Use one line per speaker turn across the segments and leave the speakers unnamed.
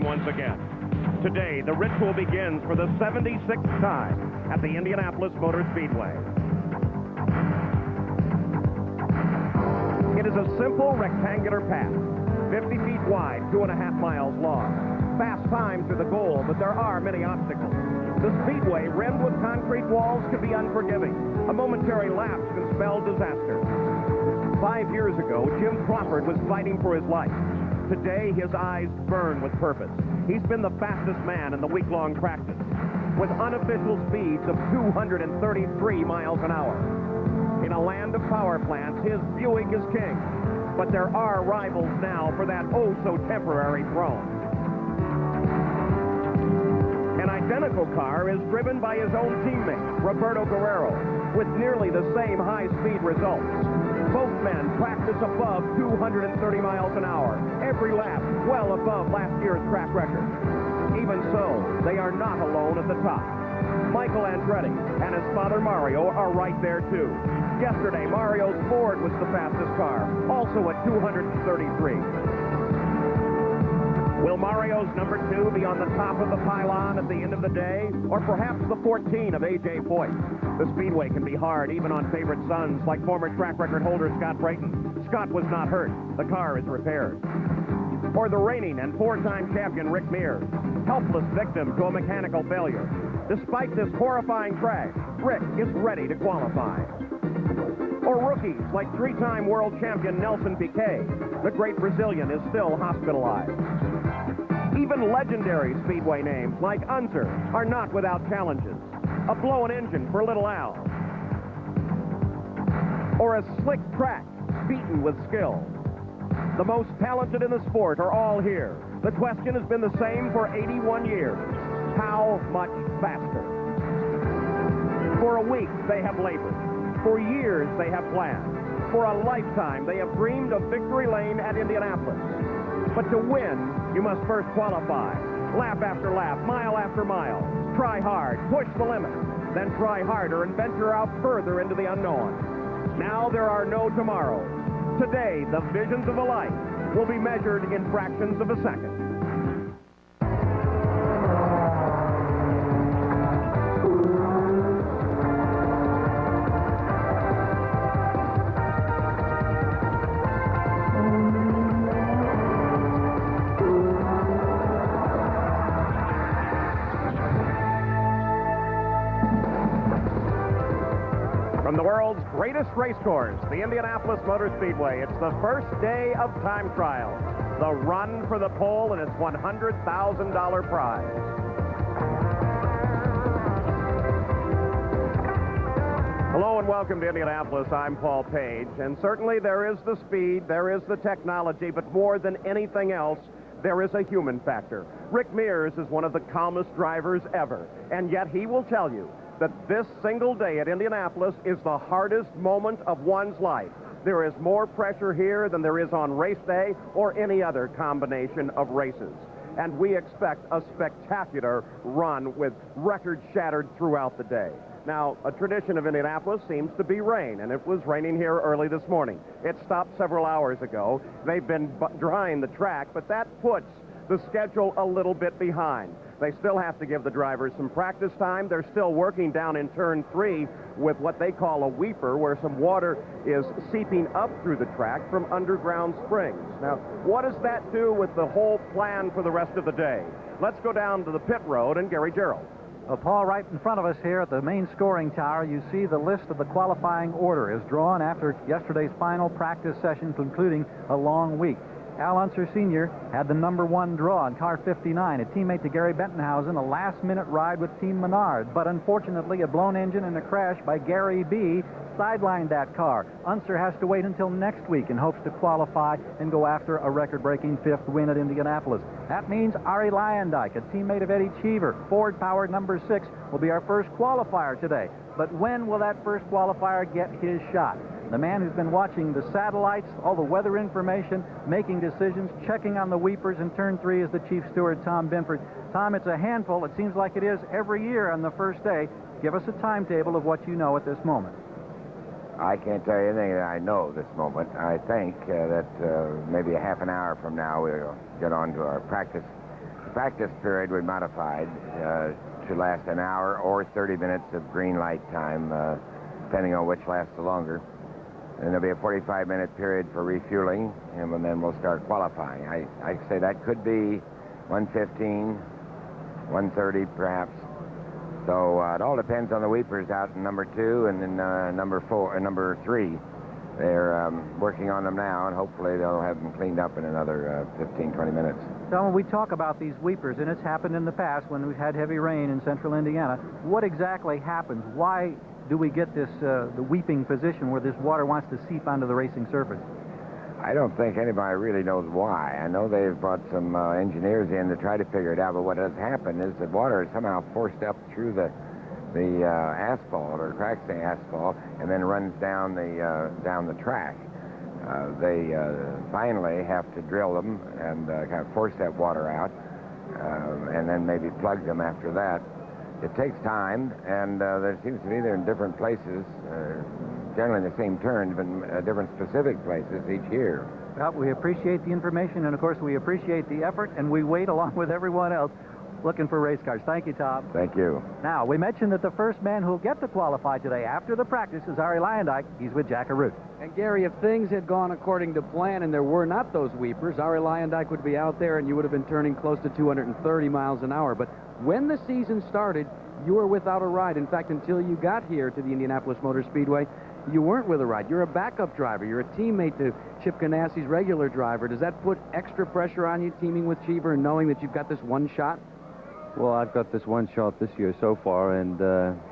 Once again. Today, the ritual begins for the 76th time at the Indianapolis Motor Speedway. It is a simple rectangular path, 50 feet wide, 2.5 miles long. Fast time to the goal, but there are many obstacles. The speedway, rimmed with concrete walls, can be unforgiving. A momentary lapse can spell disaster. 5 years ago, Jim Crawford was fighting for his life. Today, his eyes burn with purpose. He's been the fastest man in the week-long practice, with unofficial speeds of 233 miles an hour. In a land of power plants, his Buick is king. But there are rivals now for that oh-so-temporary throne. An identical car is driven by his own teammate, Roberto Guerrero, with nearly the same high-speed results. Both men practice above 230 miles an hour, every lap well above last year's track record. Even so, they are not alone at the top. Michael Andretti and his father Mario are right there too. Yesterday, Mario's Ford was the fastest car, also at 233. Will Mario's number 2 be on the top of the pylon at the end of the day? Or perhaps the 14 of A.J. Foyt? The speedway can be hard, even on favorite sons like former track record holder Scott Brayton. Scott was not hurt. The car is repaired. Or the reigning and 4-time champion Rick Mears, helpless victim to a mechanical failure. Despite this horrifying crash, Rick is ready to qualify. Or rookies like 3-time world champion Nelson Piquet. The great Brazilian is still hospitalized. Even legendary speedway names like Unser are not without challenges. A blown engine for Little Al. Or a slick track beaten with skill. The most talented in the sport are all here. The question has been the same for 81 years. How much faster? For a week, they have labored. For years, they have planned. For a lifetime, they have dreamed of victory lane at Indianapolis. But to win, you must first qualify. Lap after lap, mile after mile. Try hard, push the limit. Then try harder and venture out further into the unknown. Now there are no tomorrows. Today, the visions of a life will be measured in fractions of a second. From the world's greatest race course, the Indianapolis Motor Speedway, it's the first day of time trial. The run for the pole and its $100,000 prize. Hello and welcome to Indianapolis. I'm Paul Page, and certainly there is the speed, there is the technology, but more than anything else, there is a human factor. Rick Mears is one of the calmest drivers ever, and yet he will tell you that this single day at Indianapolis is the hardest moment of one's life. There is more pressure here than there is on race day or any other combination of races. And we expect a spectacular run with records shattered throughout the day. Now, a tradition of Indianapolis seems to be rain, and it was raining here early this morning. It stopped several hours ago. They've been drying the track, but that puts the schedule a little bit behind. They still have to give the drivers some practice time. They're still working down in turn 3 with what they call a weeper, where some water is seeping up through the track from underground springs. Now, what does that do with the whole plan for the rest of the day? Let's go down to the pit road and Gary Gerald.
Well, Paul, right in front of us here at the main scoring tower, you see the list of the qualifying order is drawn after yesterday's final practice session, concluding a long week. Al Unser Sr. had the number 1 draw in car 59, a teammate to Gary Bentonhausen, a last-minute ride with Team Menard. But unfortunately, a blown engine and a crash by Gary B. sidelined that car. Unser has to wait until next week in hopes to qualify and go after a record-breaking 5th win at Indianapolis. That means Ari Lyondike, a teammate of Eddie Cheever, Ford-powered number 6, will be our first qualifier today. But when will that first qualifier get his shot? The man who's been watching the satellites, all the weather information, making decisions, checking on the weepers in turn 3 is the chief steward, Tom Binford. Tom, it's a handful. It seems like it is every year on the first day. Give us a timetable of what you know at this moment.
I can't tell you anything that I know this moment. I think that maybe a half an hour from now we'll get on to our practice practice period we modified to last an hour or 30 minutes of green light time, depending on which lasts the longer. And there'll be a 45-minute period for refueling, and then we'll start qualifying. I say that could be 1:15, 1:30 perhaps. So it all depends on the weepers out in number 2 and then number 3. They're working on them now, and hopefully they'll have them cleaned up in another 15, 20 minutes.
So when we talk about these weepers, and it's happened in the past when we've had heavy rain in central Indiana, what exactly happens? Why do we get this the weeping position where this water wants to seep onto the racing surface?
I don't think anybody really knows why. I know they've brought some engineers in to try to figure it out, but what has happened is that water is somehow forced up through the asphalt, or cracks the asphalt, and then runs down the track. They finally have to drill them and kind of force that water out, and then maybe plug them after that. It takes time, and there seems to be they're in different places, generally in the same turn, but different specific places each year.
Well, we appreciate the information, and of course we appreciate the effort, and we wait along with everyone else looking for race cars. Thank you, Tom.
Thank you.
Now, we mentioned that the first man who'll get to qualify today after the practice is Ari Lyondike. He's with Jack Arute.
And Gary, if things had gone according to plan and there were not those weepers, Ari Lyondike would be out there and you would have been turning close to 230 miles an hour. But when the season started, you were without a ride. In fact, until you got here to the Indianapolis Motor Speedway, you weren't with a ride. You're a backup driver. You're a teammate to Chip Ganassi's regular driver. Does that put extra pressure on you, teaming with Cheever and knowing that you've got this one shot?
Well, I've got this one shot this year so far, and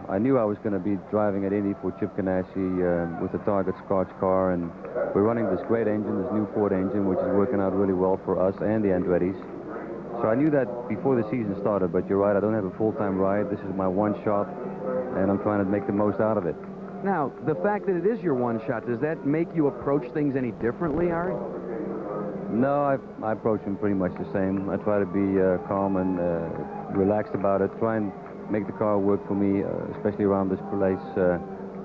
I knew I was going to be driving at Indy for Chip Ganassi with the Target Scotch car, and we're running this great engine, this new Ford engine, which is working out really well for us and the Andretti's. So I knew that before the season started, but you're right, I don't have a full-time ride. This is my one shot, and I'm trying to make the most out of it.
Now, the fact that it is your one shot, does that make you approach things any differently, Ari?
No, I approach them pretty much the same. I try to be calm and relaxed about it. Try and make the car work for me, especially around this place.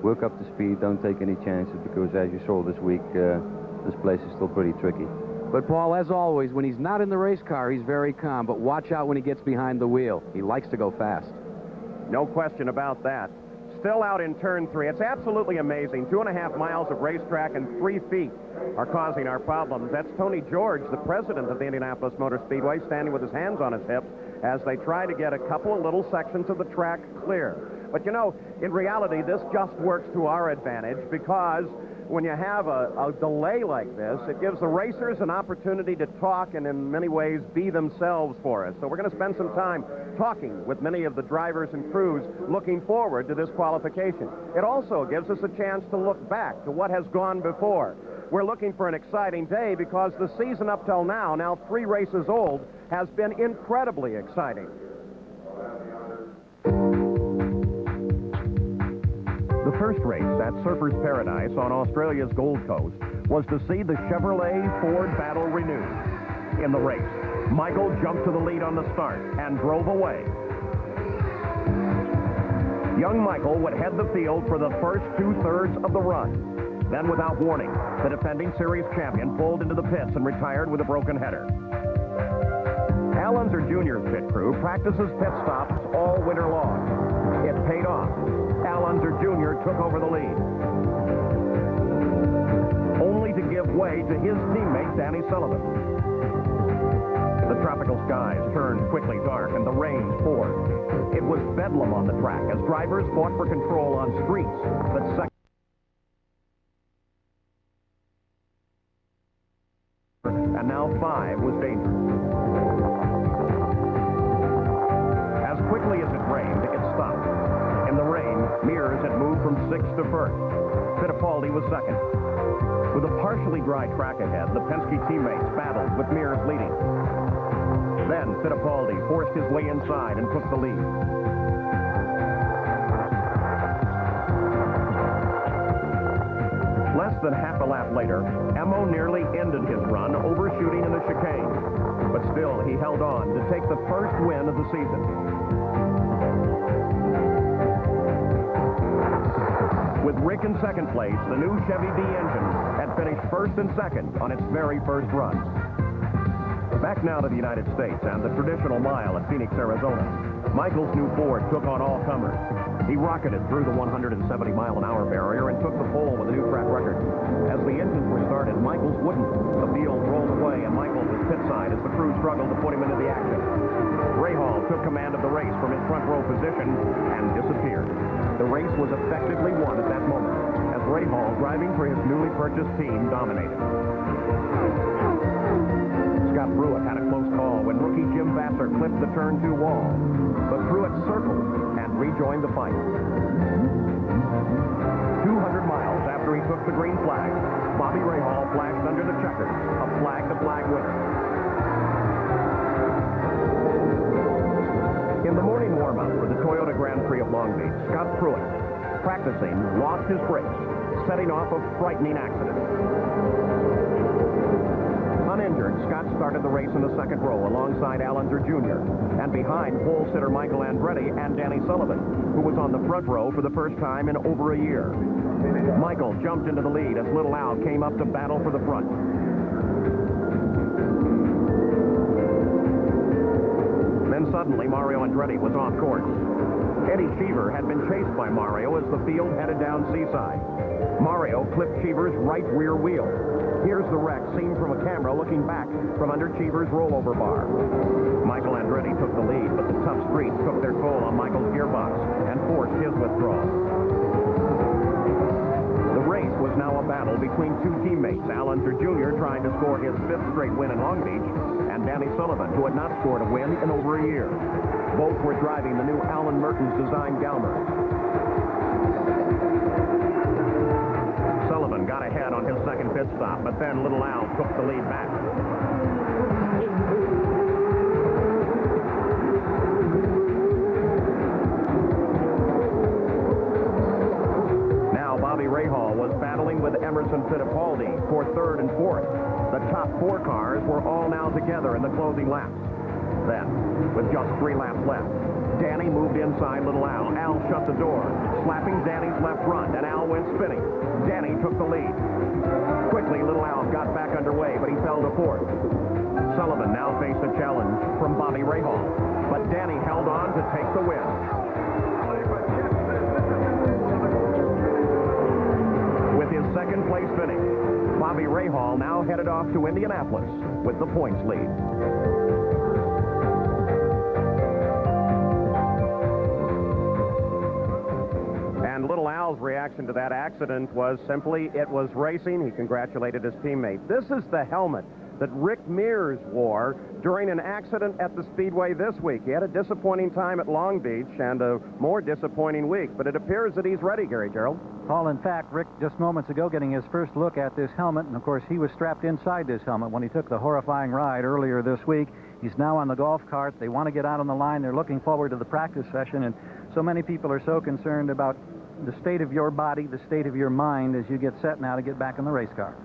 Work up to speed, don't take any chances, because as you saw this week, this place is still pretty tricky.
But, Paul, as always, when he's not in the race car, he's very calm. But watch out when he gets behind the wheel. He likes to go fast.
No question about that. Still out in turn 3. It's absolutely amazing. 2.5 miles of racetrack and 3 feet are causing our problems. That's Tony George, the president of the Indianapolis Motor Speedway, standing with his hands on his hips as they try to get a couple of little sections of the track clear. But, you know, in reality, this just works to our advantage, because when you have a delay like this, it gives the racers an opportunity to talk and in many ways be themselves for us. So we're going to spend some time talking with many of the drivers and crews looking forward to this qualification. It also gives us a chance to look back to what has gone before. We're looking for an exciting day because the season up till now 3 races old, has been incredibly exciting. The first race at Surfers Paradise on Australia's Gold Coast was to see the Chevrolet-Ford battle renewed. In the race, Michael jumped to the lead on the start and drove away. Young Michael would head the field for the first 2/3 of the run. Then, without warning, the defending series champion pulled into the pits and retired with a broken header. Al Unser Jr.'s pit crew practices pit stops all winter long. It paid off. Al Unser Jr. took over the lead, only to give way to his teammate Danny Sullivan. The tropical skies turned quickly dark and the rains poured. It was bedlam on the track as drivers fought for control on streets that and now 5 was dangerous. As quickly as it rained, it stopped. In the rain, Mears had moved from 6th to 1st. Fittipaldi was 2nd. With a partially dry track ahead, the Penske teammates battled with Mears leading. Then Fittipaldi forced his way inside and took the lead. Less than half a lap later, Emo nearly ended his run, overshooting in the chicane. But still, he held on to take the first win of the season. With Rick in 2nd place, the new Chevy D engine had finished 1st and 2nd on its very first run. Back now to the United States and the traditional mile at Phoenix, Arizona. Michael's new Ford took on all comers. He rocketed through the 170-mile-an-hour barrier and took the pole with a new track record. As the engines were started, Michael's wouldn't. The field rolled away, and Michael was pitside as the crew struggled to put him into the action. Rahal took command of the race from his front row position and disappeared. The race was effectively won at that moment, as Rahal, driving for his newly purchased team, dominated. Scott Pruitt had a close call when rookie Jim Vassar clipped the turn 2 wall, but Pruitt circled and rejoined the fight. 200 miles after he took the green flag, Bobby Rahal flashed under the checkers, a flag-to-flag winner. In the morning warm-up for the Toyota Grand Prix of Long Beach, Scott Pruitt, practicing, lost his brakes, setting off a frightening accident. Uninjured, Scott started the race in the second row alongside Al Unser Jr. and behind pole sitter Michael Andretti and Danny Sullivan, who was on the front row for the first time in over a year. Michael jumped into the lead as Little Al came up to battle for the front. Then suddenly, Mario Andretti was off course. Eddie Cheever had been chased by Mario as the field headed down Seaside. Mario clipped Cheever's right rear wheel. Here's the wreck seen from a camera looking back from under Cheever's rollover bar. Michael Andretti took the lead, but the tough streets took their toll on Michael's gearbox and forced his withdrawal. The race was now a battle between two teammates, Al Unser Jr. trying to score his 5th straight win in Long Beach, and Danny Sullivan, who had not scored a win in over a year. Both were driving the new Alan Merton's design Galmer. Sullivan got ahead on his second pit stop, but then Little Al took the lead back. Now Bobby Rahal was battling with Emerson Fittipaldi for 3rd and 4th. The top 4 cars were all now together in the closing laps. Then, with just 3 laps left, Danny moved inside Little Al. Al shut the door, slapping Danny's left front, and Al went spinning. Danny took the lead. Quickly, Little Al got back underway, but he fell to 4th. Sullivan now faced a challenge from Bobby Rahal, but Danny held on to take the win. With his second place finish, Bobby Rahal now headed off to Indianapolis with the points lead. And Little Al's reaction to that accident was simply, it was racing. He congratulated his teammate. This is the helmet that Rick Mears wore during an accident at the Speedway this week. He had a disappointing time at Long Beach and a more disappointing week, but it appears that he's ready, Gary Gerald.
Paul, in fact, Rick just moments ago getting his first look at this helmet, and of course he was strapped inside this helmet when he took the horrifying ride earlier this week. He's now on the golf cart. They want to get out on the line. They're looking forward to the practice session, and so many people are so concerned about the state of your body, the state of your mind as you get set now to get back in the race car.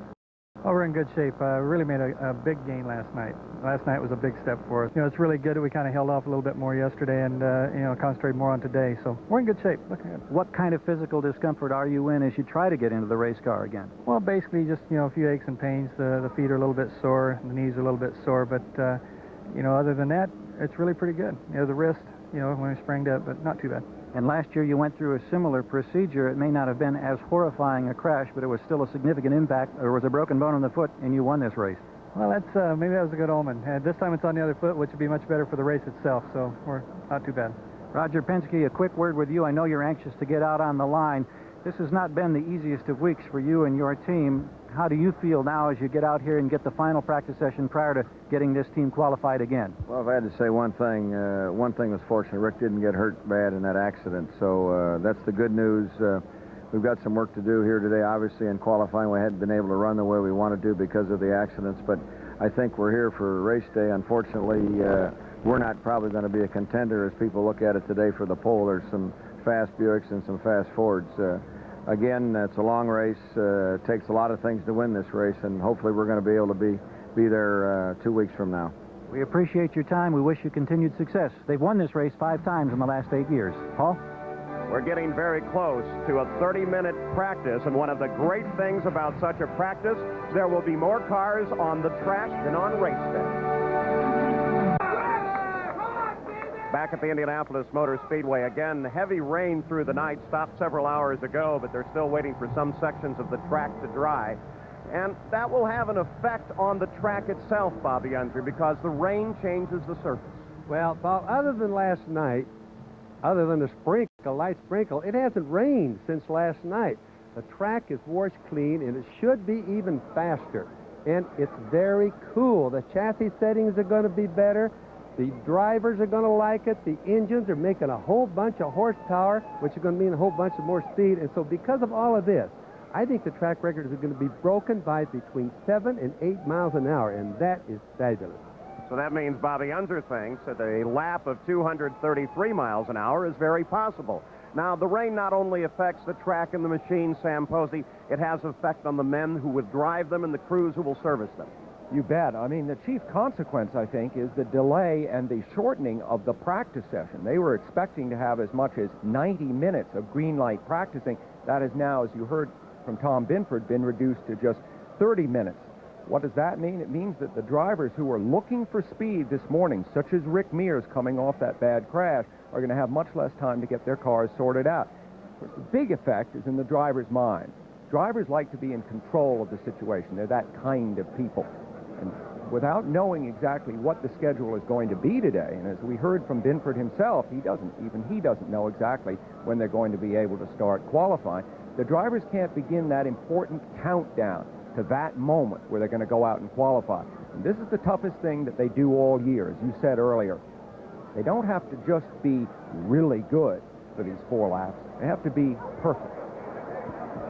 Oh, we're in good shape. We really made a big gain last night. Last night was a big step for us. You know, it's really good that we kind of held off a little bit more yesterday and, you know, concentrate more on today. So we're in good shape. Looking good.
What kind of physical discomfort are you in as you try to get into the race car again?
Well, basically just, you know, a few aches and pains. The feet are a little bit sore. The knees are a little bit sore. But, you know, other than that, it's really pretty good. You know, the wrist, you know, when I sprained up, but not too bad.
And last year you went through a similar procedure. It may not have been as horrifying a crash, but it was still a significant impact. There was a broken bone in the foot, and you won this race.
Well, that's maybe that was a good omen. This time it's on the other foot, which would be much better for the race itself, so we're not too bad.
Roger Penske, a quick word with you. I know you're anxious to get out on the line. This has not been the easiest of weeks for you and your team. How do you feel now as you get out here and get the final practice session prior to getting this team qualified again?
Well, if I had to say one thing was fortunate. Rick didn't get hurt bad in that accident, so that's the good news. We've got some work to do here today, obviously, in qualifying. We hadn't been able to run the way we want to do because of the accidents, but I think we're here for race day. Unfortunately, we're not probably going to be a contender as people look at it today for the pole. There's some fast Buicks and some fast Fords. Again, it's a long race. It takes a lot of things to win this race, and hopefully we're going to be able to be there 2 weeks from now.
We appreciate your time. We wish you continued success. They've won this race 5 times in the last 8 years. Paul?
We're getting very close to a 30-minute practice, and one of the great things about such a practice, there will be more cars on the track than on race day. Back at the Indianapolis Motor Speedway again, heavy rain through the night, stopped several hours ago, but they're still waiting for some sections of the track to dry. And that will have an effect on the track itself, Bobby Unser, because the rain changes the surface.
Well, Paul, other than last night, other than a light sprinkle, it hasn't rained since last night. The track is washed clean, and it should be even faster. And it's very cool. The chassis settings are going to be better. The drivers are going to like it. The engines are making a whole bunch of horsepower, which is going to mean a whole bunch of more speed. And so because of all of this, I think the track records are going to be broken by between 7 and 8 miles an hour, and that is fabulous.
So that means Bobby Unser thinks that a lap of 233 miles an hour is very possible. Now, the rain not only affects the track and the machine, Sam Posey, it has effect on the men who would drive them and the crews who will service them.
You bet. I mean, the chief consequence, I think, is the delay and the shortening of the practice session. They were expecting to have as much as 90 minutes of green light practicing. That has now, as you heard from Tom Binford, been reduced to just 30 minutes. What does that mean? It means that the drivers who are looking for speed this morning, such as Rick Mears coming off that bad crash, are going to have much less time to get their cars sorted out. The big effect is in the driver's mind. Drivers like to be in control of the situation. They're that kind of people. And without knowing exactly what the schedule is going to be today, and as we heard from Binford himself, he doesn't know exactly when they're going to be able to start qualifying. The drivers can't begin that important countdown to that moment where they're going to go out and qualify. And this is the toughest thing that they do all year, as you said earlier. They don't have to just be really good for these 4 laps. They have to be perfect.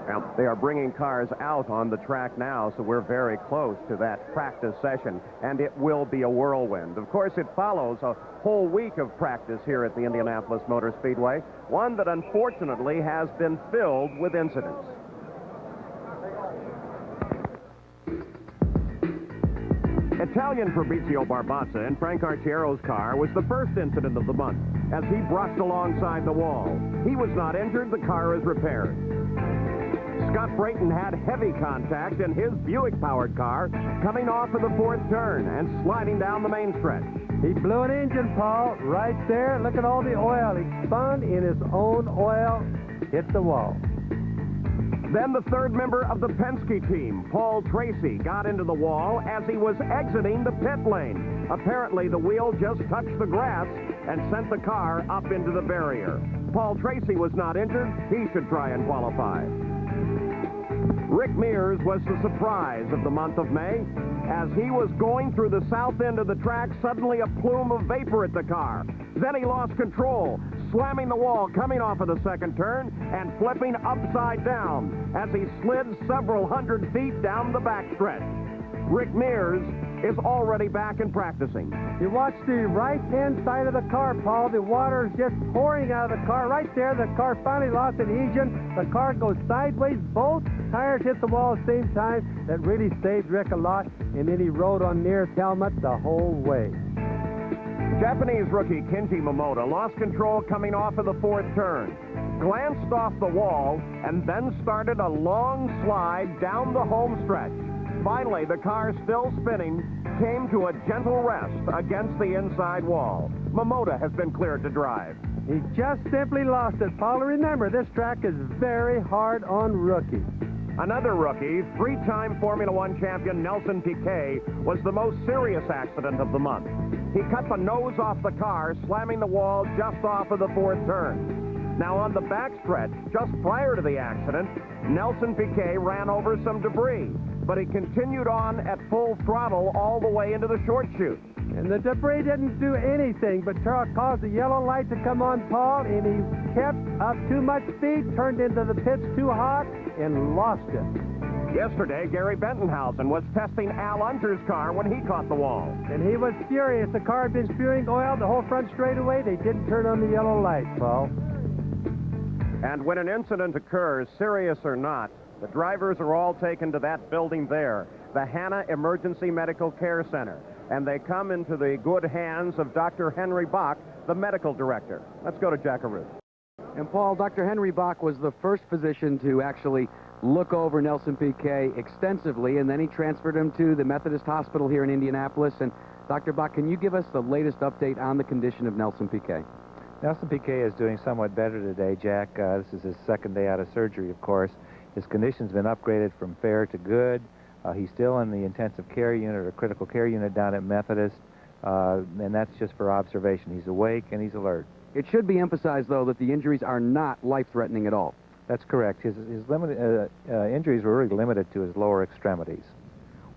Well, they are bringing cars out on the track now, so we're very close to that practice session, and it will be a whirlwind. Of course, it follows a whole week of practice here at the Indianapolis Motor Speedway, one that unfortunately has been filled with incidents. Italian Fabrizio Barbazza in Frank Archiero's car was the first incident of the month as he brushed alongside the wall. He was not injured. The car is repaired. Scott Brayton had heavy contact in his Buick-powered car coming off of the 4th turn and sliding down the main stretch.
He blew an engine, Paul, right there. Look at all the oil. He spun in his own oil, hit the wall.
Then the 3rd member of the Penske team, Paul Tracy, got into the wall as he was exiting the pit lane. Apparently, the wheel just touched the grass and sent the car up into the barrier. Paul Tracy was not injured. He should try and qualify. Rick Mears was the surprise of the month of May. As he was going through the south end of the track, suddenly a plume of vapor at the car. Then he lost control, slamming the wall coming off of the 2nd turn and flipping upside down as he slid several hundred feet down the backstretch. Rick Mears is already back and practicing.
You watch the right-hand side of the car, Paul. The water is just pouring out of the car. Right there, the car finally lost adhesion. The car goes sideways. Both tires hit the wall at the same time. That really saved Rick a lot. And then he rode on nearest helmet the whole way.
Japanese rookie Kenji Momota lost control coming off of the 4th turn, glanced off the wall, and then started a long slide down the home stretch. Finally, the car, still spinning, came to a gentle rest against the inside wall. Momota has been cleared to drive.
He just simply lost it, Paul. Remember, this track is very hard on rookies.
Another rookie, 3-time Formula One champion Nelson Piquet, was the most serious accident of the month. He cut the nose off the car, slamming the wall just off of the 4th turn. Now, on the backstretch, just prior to the accident, Nelson Piquet ran over some debris, but he continued on at full throttle all the way into the short chute.
And the debris didn't do anything but cause the yellow light to come on, Paul, and he kept up too much speed, turned into the pits too hot, and lost it.
Yesterday, Gary Bentonhausen was testing Al Unser's car when he caught the wall.
And he was furious. The car had been spewing oil the whole front straightaway. They didn't turn on the yellow light, Paul.
And when an incident occurs, serious or not, the drivers are all taken to that building there, the Hanna Emergency Medical Care Center. And they come into the good hands of Dr. Henry Bach, the medical director. Let's go to Jackaroo.
And Paul, Dr. Henry Bach was the first physician to actually look over Nelson Piquet extensively, and then he transferred him to the Methodist Hospital here in Indianapolis. And Dr. Bach, can you give us the latest update on the condition of Nelson Piquet?
Nelson Piquet is doing somewhat better today, Jack. This is his second day out of surgery, of course. His condition's been upgraded from fair to good. He's still in the intensive care unit or critical care unit down at Methodist, and that's just for observation. He's awake and he's alert.
It should be emphasized, though, that the injuries are not life-threatening at all.
That's correct. His injuries were really limited to his lower extremities.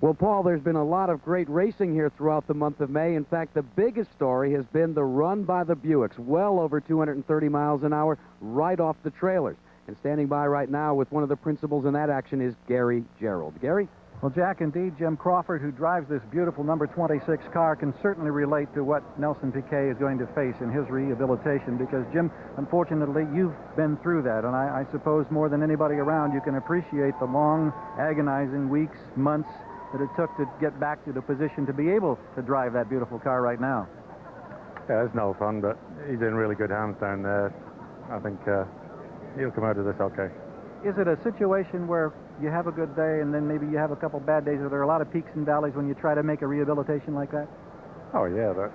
Well, Paul, there's been a lot of great racing here throughout the month of May. In fact, the biggest story has been the run by the Buicks, well over 230 miles an hour, right off the trailers. And standing by right now with one of the principals in that action is Gary Gerald. Gary?
Well, Jack, indeed, Jim Crawford, who drives this beautiful number 26 car, can certainly relate to what Nelson Piquet is going to face in his rehabilitation because, Jim, unfortunately, you've been through that, and I suppose more than anybody around, you can appreciate the long, agonizing weeks, months that it took to get back to the position to be able to drive that beautiful car right now.
Yeah, it's no fun, but he's in really good hands down there. I think he'll come out of this okay.
Is it a situation where you have a good day and then maybe you have a couple bad days? Are there a lot of peaks and valleys when you try to make a rehabilitation like that?
Oh, yeah, that's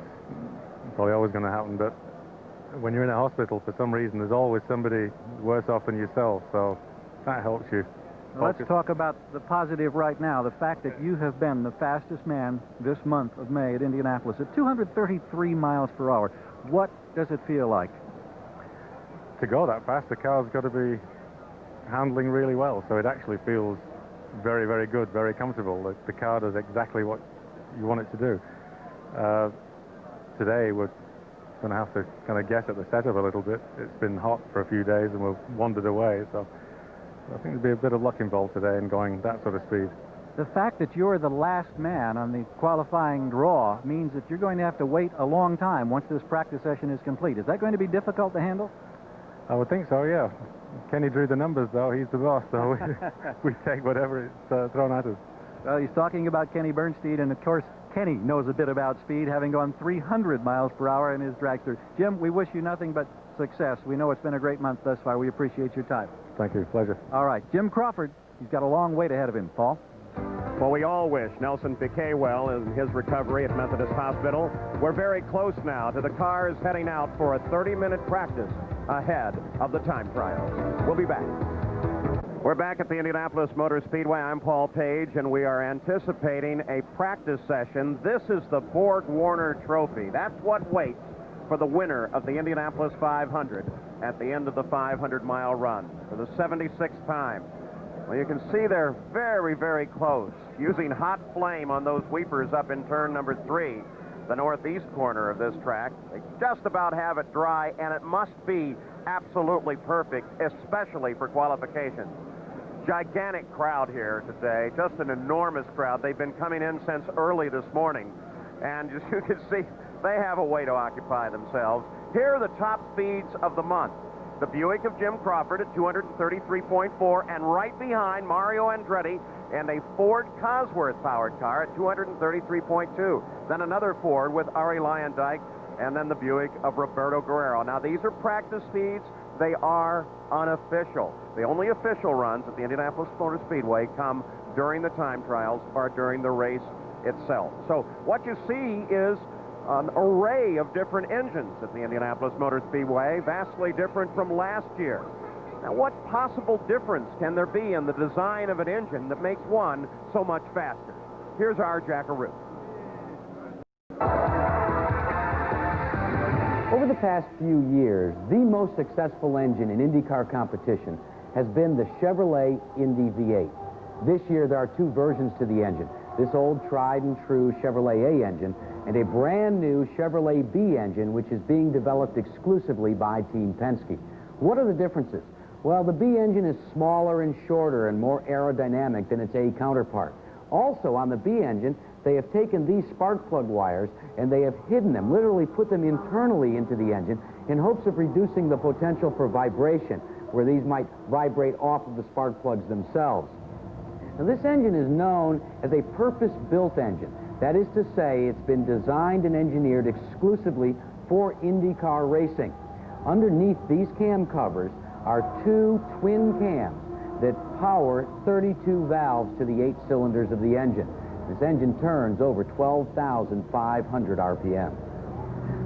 probably always going to happen, but when you're in a hospital, for some reason, there's always somebody worse off than yourself, so that helps you.
Well, let's talk about the positive right now, the fact that you have been the fastest man this month of May at Indianapolis at 233 miles per hour. What does it feel like?
To go that fast, the car's got to be handling really well, so it actually feels very, very good, very comfortable. The car does exactly what you want it to do. Today, we're going to have to kind of guess at the setup a little bit. It's been hot for a few days and we've wandered away, so I think there'll be a bit of luck involved today in going that sort of speed.
The fact that you're the last man on the qualifying draw means that you're going to have to wait a long time once this practice session is complete. Is that going to be difficult to handle?
I would think so, yeah. Kenny drew the numbers, though. He's the boss, so we take whatever is thrown at us.
Well, he's talking about Kenny Bernstein, and of course, Kenny knows a bit about speed, having gone 300 miles per hour in his dragster. Jim, we wish you nothing but success. We know it's been a great month thus far. We appreciate your time.
Thank you. Pleasure.
All right. Jim Crawford, he's got a long wait ahead of him. Paul?
Well, we all wish Nelson Piquet well in his recovery at Methodist Hospital. We're very close now to the cars heading out for a 30-minute practice ahead of the time trials. We'll be back. We're back at the Indianapolis Motor Speedway. I'm Paul Page, and we are anticipating a practice session. This is the Borg-Warner Trophy. That's what waits for the winner of the Indianapolis 500 at the end of the 500-mile run for the 76th time. Well, you can see they're very, very close, using hot flame on those weepers up in turn number 3, the northeast corner of this track. They just about have it dry, and it must be absolutely perfect, especially for qualifications. Gigantic crowd here today, just an enormous crowd. They've been coming in since early this morning, and as you can see, they have a way to occupy themselves. Here are the top speeds of the month. The Buick of Jim Crawford at 233.4, and right behind Mario Andretti and a Ford Cosworth-powered car at 233.2. Then another Ford with Ari Luyendyk, and then the Buick of Roberto Guerrero. Now, these are practice speeds. They are unofficial. The only official runs at the Indianapolis Motor Speedway come during the time trials or during the race itself. So what you see is an array of different engines at the Indianapolis Motor Speedway, vastly different from last year. Now, what possible difference can there be in the design of an engine that makes one so much faster? Here's our Jackaroo.
Over the past few years, the most successful engine in IndyCar competition has been the Chevrolet Indy V8. This year, there are two versions to the engine. This old tried and true Chevrolet A engine and a brand new Chevrolet B engine, which is being developed exclusively by Team Penske. What are the differences? Well, the B engine is smaller and shorter and more aerodynamic than its A counterpart. Also, on the B engine, they have taken these spark plug wires and they have hidden them, literally put them internally into the engine in hopes of reducing the potential for vibration, where these might vibrate off of the spark plugs themselves. Now, this engine is known as a purpose-built engine. That is to say, it's been designed and engineered exclusively for IndyCar racing. Underneath these cam covers are two twin cams that power 32 valves to the 8 cylinders of the engine. This engine turns over 12,500 RPM.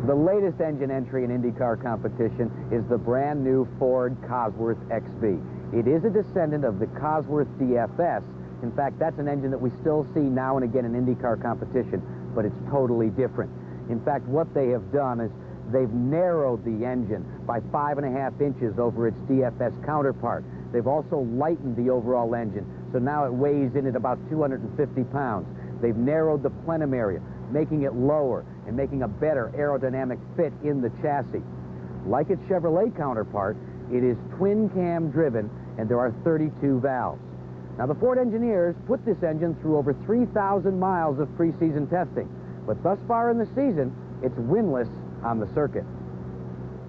The latest engine entry in IndyCar competition is the brand new Ford Cosworth XV. It is a descendant of the Cosworth DFS. In fact, that's an engine that we still see now and again in IndyCar competition, but it's totally different. In fact, what they have done is they've narrowed the engine by 5.5 inches over its DFS counterpart. They've also lightened the overall engine, so now it weighs in at about 250 pounds. They've narrowed the plenum area, making it lower and making a better aerodynamic fit in the chassis. Like its Chevrolet counterpart, it is twin-cam driven, and there are 32 valves. Now, the Ford engineers put this engine through over 3,000 miles of preseason testing, but thus far in the season, it's winless on the circuit.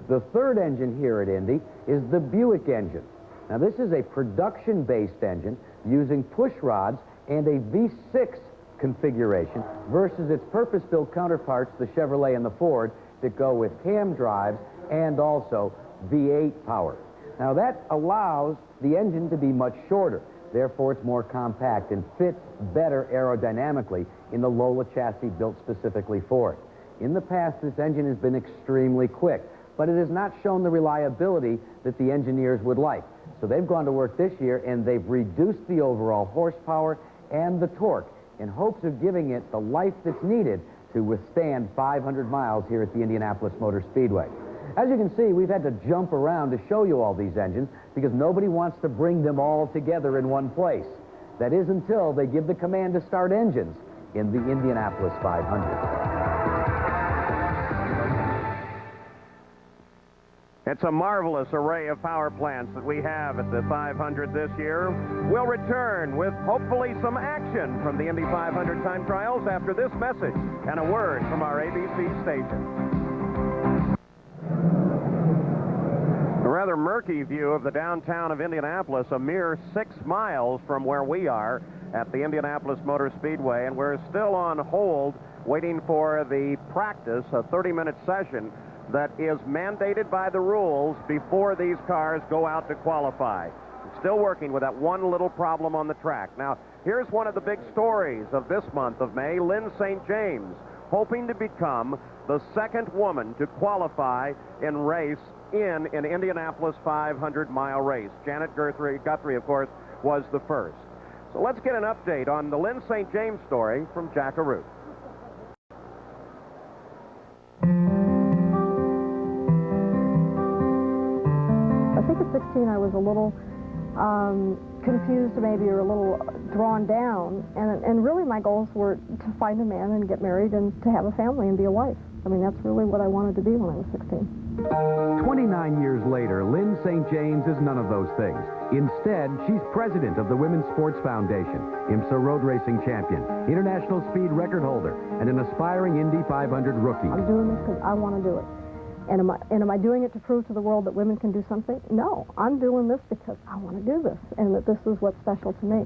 The third engine here at Indy is the Buick engine. Now, this is a production-based engine using push rods and a V6 configuration versus its purpose-built counterparts, the Chevrolet and the Ford, that go with cam drives and also V8 power. Now, that allows the engine to be much shorter. Therefore, it's more compact and fits better aerodynamically in the Lola chassis built specifically for it. In the past, this engine has been extremely quick, but it has not shown the reliability that the engineers would like. So they've gone to work this year, and they've reduced the overall horsepower and the torque in hopes of giving it the life that's needed to withstand 500 miles here at the Indianapolis Motor Speedway. As you can see, we've had to jump around to show you all these engines because nobody wants to bring them all together in one place. That is until they give the command to start engines in the Indianapolis 500.
It's a marvelous array of power plants that we have at the 500 this year. We'll return with hopefully some action from the Indy 500 time trials after this message and a word from our ABC station. A rather murky view of the downtown of Indianapolis, a mere 6 miles from where we are at the Indianapolis Motor Speedway, and we're still on hold waiting for the practice, a 30-minute session that is mandated by the rules before these cars go out to qualify. It's still working with that one little problem on the track. Now, here's one of the big stories of this month of May. Lynn St. James, hoping to become the second woman to qualify in race in an Indianapolis 500-mile race. Janet Guthrie, of course, was the first. So let's get an update on the Lynn St. James story from Jack Arute.
I think at 16 I was a little confused maybe, or a little drawn down, and really my goals were to find a man and get married and to have a family and be a wife. I mean, that's really what I wanted to be when I was 16.
29 years later, Lynn St. James is none of those things. Instead, she's president of the Women's Sports Foundation, IMSA road racing champion, international speed record holder, and an aspiring Indy 500 rookie.
I'm doing this because I want to do it. And am I doing it to prove to the world that women can do something? No, I'm doing this because I want to do this, and that this is what's special to me.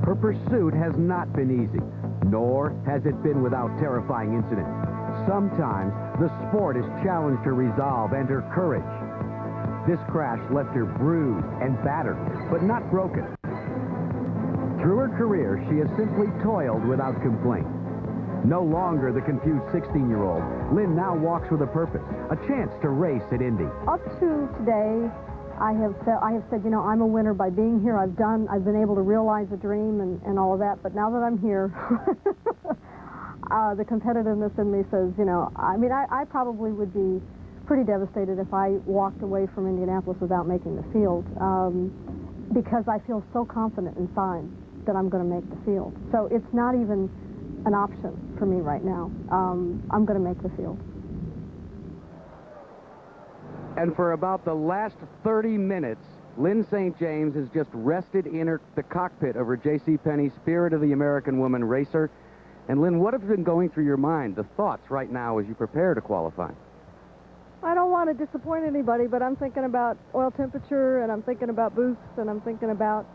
Her pursuit has not been easy, nor has it been without terrifying incidents. Sometimes the sport has challenged her resolve and her courage. This crash left her bruised and battered, but not broken. Through her career, she has simply toiled without complaint. No longer the confused 16-year-old, Lynn now walks with a purpose, a chance to race at Indy.
Up to today, I have said, you know, I'm a winner by being here. I've been able to realize a dream and all of that. But now that I'm here, the competitiveness in me says, you know, I mean, I probably would be pretty devastated if I walked away from Indianapolis without making the field, because I feel so confident inside that I'm going to make the field. So it's not even an option for me right now. I'm going to make the field.
And for about the last 30 minutes, Lynn St. James has just rested in the cockpit of her JCPenney Spirit of the American Woman racer. And Lynn, what have been going through your mind, the thoughts right now as you prepare to qualify?
I don't want to disappoint anybody, but I'm thinking about oil temperature, and I'm thinking about boosts, and I'm thinking about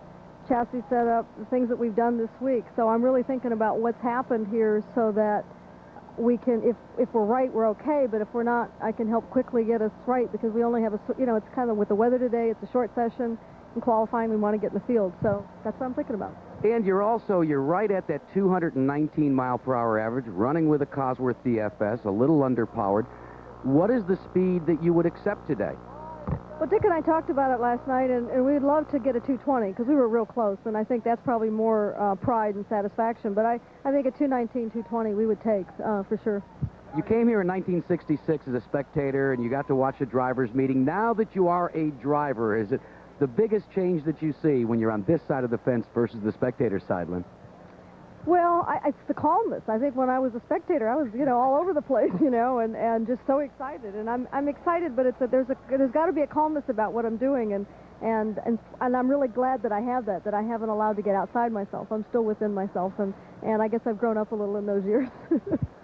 chassis setup, the things that we've done this week. So I'm really thinking about what's happened here so that we can, if we're right, we're okay, but if we're not, I can help quickly get us right, because we only have it's kind of with the weather today, it's a short session. In qualifying, we want to get in the field. So that's what I'm thinking about.
And you're right at that 219 mile per hour average, running with a Cosworth DFS, a little underpowered. What is the speed that you would accept today?
Well, Dick and I talked about it last night, and we'd love to get a 220 because we were real close, and I think that's probably more pride and satisfaction. But I think a 219, 220 we would take for sure.
You came here in 1966 as a spectator, and you got to watch a driver's meeting. Now that you are a driver, is it the biggest change that you see when you're on this side of the fence versus the spectator side, Lynn?
Well, it's the calmness. I think when I was a spectator, I was, all over the place, and just so excited. And I'm excited, but there's got to be a calmness about what I'm doing, and I'm really glad that I have that I haven't allowed to get outside myself. I'm still within myself, and I guess I've grown up a little in those years.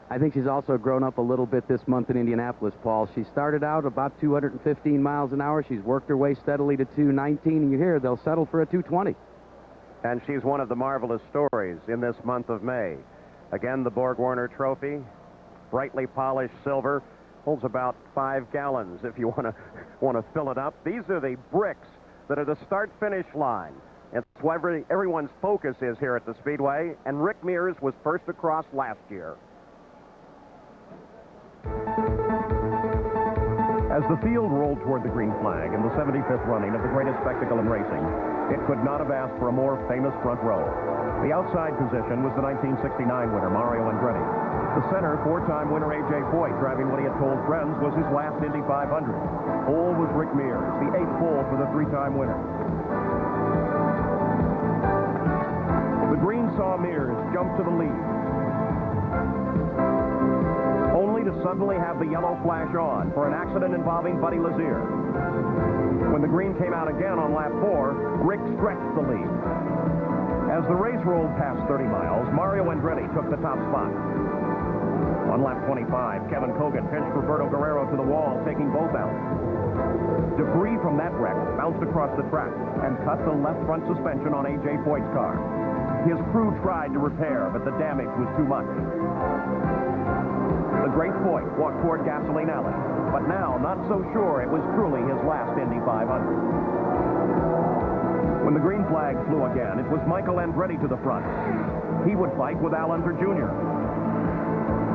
I think she's also grown up a little bit this month in Indianapolis, Paul. She started out about 215 miles an hour. She's worked her way steadily to 219, and you hear they'll settle for a 220.
And she's one of the marvelous stories in this month of May. Again, the Borg-Warner Trophy, brightly polished silver, holds about 5 gallons if you want to fill it up. These are the bricks that are the start-finish line. It's where everyone's focus is here at the Speedway, and Rick Mears was first across last year. As the field rolled toward the green flag in the 75th running of the greatest spectacle in racing, it could not have asked for a more famous front row. The outside position was the 1969 winner, Mario Andretti. The center, 4-time winner A.J. Foyt, driving what he had told friends was his last Indy 500. Pole was Rick Mears, the 8th pole for the 3-time winner. The green saw Mears jump to the lead, only to suddenly have the yellow flash on for an accident involving Buddy Lazier. When the green came out again on lap 4, Rick stretched the lead. As the race rolled past 30 miles, Mario Andretti took the top spot. On lap 25, Kevin Kogan pinched Roberto Guerrero to the wall, taking both out. Debris from that wreck bounced across the track and cut the left front suspension on A.J. Foyt's car. His crew tried to repair, but the damage was too much. The great Foyt walked toward Gasoline Alley, but now not so sure it was truly his last Indy 500. When the green flag flew again, it was Michael Andretti to the front. He would fight with Al Unser Jr.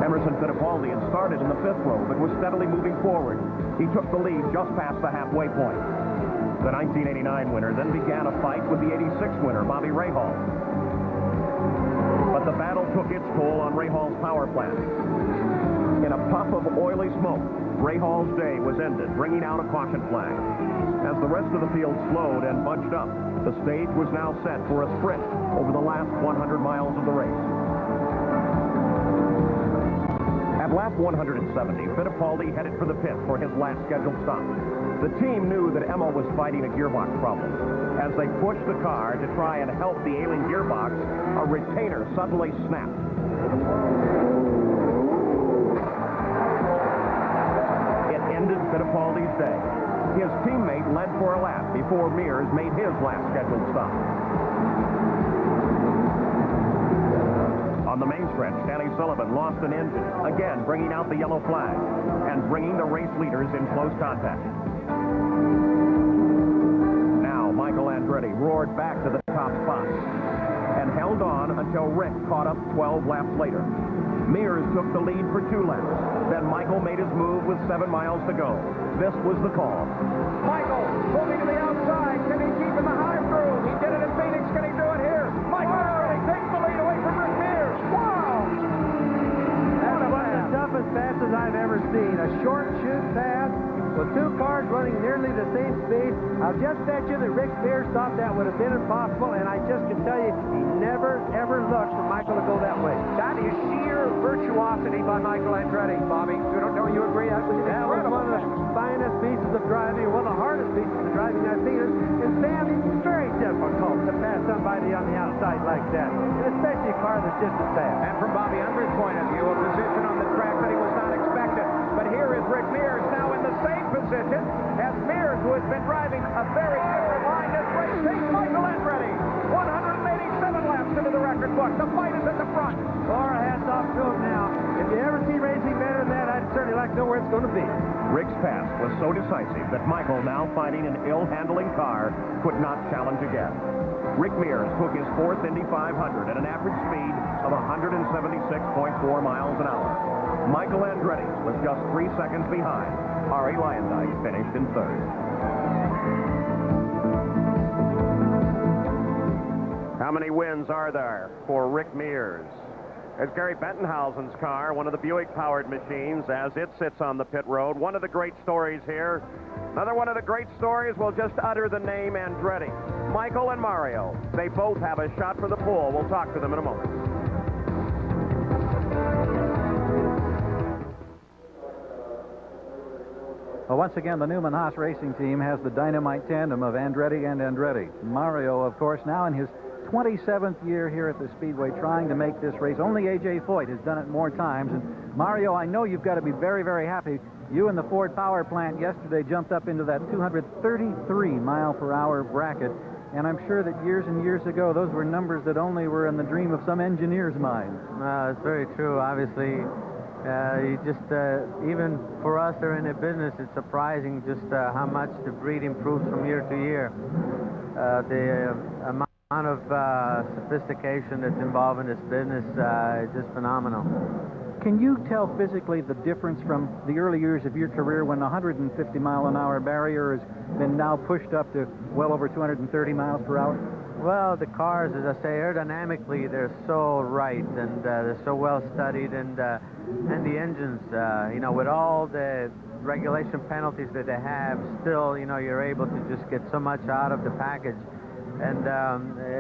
Emerson Fittipaldi had started in the 5th row, but was steadily moving forward. He took the lead just past the halfway point. The 1989 winner then began a fight with the 86 winner, Bobby Rahal. But the battle took its toll on Rahal's power plant. In a puff of oily smoke, Rahal's day was ended, bringing out a caution flag. As the rest of the field slowed and bunched up, the stage was now set for a sprint over the last 100 miles of the race. At lap 170, Fittipaldi headed for the pit for his last scheduled stop. The team knew that Emma was fighting a gearbox problem. As they pushed the car to try and help the ailing gearbox, a retainer suddenly snapped. It ended Fittipaldi's day. His teammate led for a lap before Mears made his last scheduled stop. On the main stretch, Danny Sullivan lost an engine, again bringing out the yellow flag and bringing the race leaders in close contact. Now Michael Andretti roared back to the top spot and held on until Rick caught up 12 laps later. Mears took the lead for 2 laps. Then Michael made his move with 7 miles to go. This was the call.
Michael moving to the outside. Can he keep in the high groove? He did it in Phoenix. Can he do it here? Michael Andretti takes the lead away from Rick Mears. Wow!
That's one of the toughest passes I've ever seen. A short shoot pass with 2 cars running nearly the same speed. I'll just bet you that Rick Mears thought that would have been impossible, and I just can tell you, he never, ever looked for Michael to go that way.
That is sheer virtuosity by Michael Andretti, Bobby. Don't you agree? That was
one of the finest pieces of driving, one of the hardest pieces of driving I've seen. And Sam, it's very difficult to pass somebody on the outside like that, and especially a car that's just as fast.
And from Bobby Under's point of view, a position on the track that he was not expecting. But here is Rick Mears now in the same position as Mears, who has been driving a very good line this race. Takes Michael Andretti. 187 laps into the record book. The fight is at the front.
Our hats off to him now. If you ever see racing better than that, I'd certainly like to know where it's going to be.
Rick's pass was so decisive that Michael, now fighting an ill-handling car, could not challenge again. Rick Mears took his fourth Indy 500 at an average speed of 176.4 miles an hour. Michael Andretti was just 3 seconds behind. Ari Lyondike finished in third. How many wins are there for Rick Mears? There's Gary Bettenhausen's car, one of the Buick-powered machines, as it sits on the pit road. One of the great stories here. Another one of the great stories will just utter the name Andretti. Michael and Mario, they both have a shot for the pole. We'll talk to them in a moment.
Well, once again, the Newman Haas Racing Team has the dynamite tandem of Andretti and Andretti. Mario, of course, now in his 27th year here at the Speedway, trying to make this race. Only A.J. Foyt has done it more times. And Mario, I know you've got to be very, very happy. You and the Ford power plant yesterday jumped up into that 233-mile-per-hour bracket. And I'm sure that years and years ago, those were numbers that only were in the dream of some engineer's mind.
It's very true. Obviously, even for us that are in the business, it's surprising just how much the breed improves from year to year. The amount of sophistication that's involved in this business is just phenomenal.
Can you tell physically the difference from the early years of your career when the 150-mile-an-hour barrier has been now pushed up to well over 230 miles per hour?
Well, the cars, as I say, aerodynamically, they're so right, and they're so well studied, and the engines, with all the regulation penalties that they have, still, you're able to just get so much out of the package. And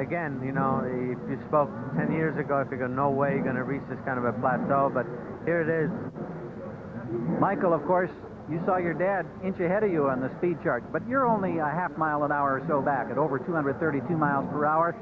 again, if you spoke 10 years ago, if you go, no way you're going to reach this kind of a plateau, but here it is.
Michael, of course, you saw your dad inch ahead of you on the speed chart, but you're only a half mile an hour or so back at over 232 miles per hour.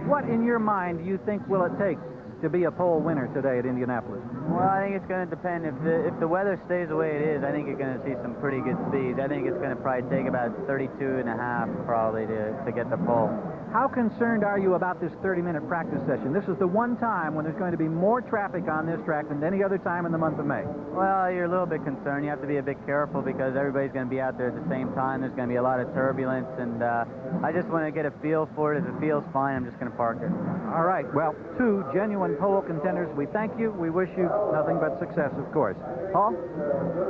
What, in your mind, do you think will it take to be a pole winner today at Indianapolis?
Well, I think it's going to depend. If the weather stays the way it is, I think you're going to see some pretty good speed. I think it's going to probably take about 32 and a half probably to get the pole.
How concerned are you about this 30-minute practice session? This is the one time when there's going to be more traffic on this track than any other time in the month of May.
Well, you're a little bit concerned. You have to be a bit careful because everybody's going to be out there at the same time. There's going to be a lot of turbulence, and I just want to get a feel for it. If it feels fine, I'm just going to park it.
All right. Well, two genuine pole contenders. We thank you. We wish you nothing but success, of course. Paul?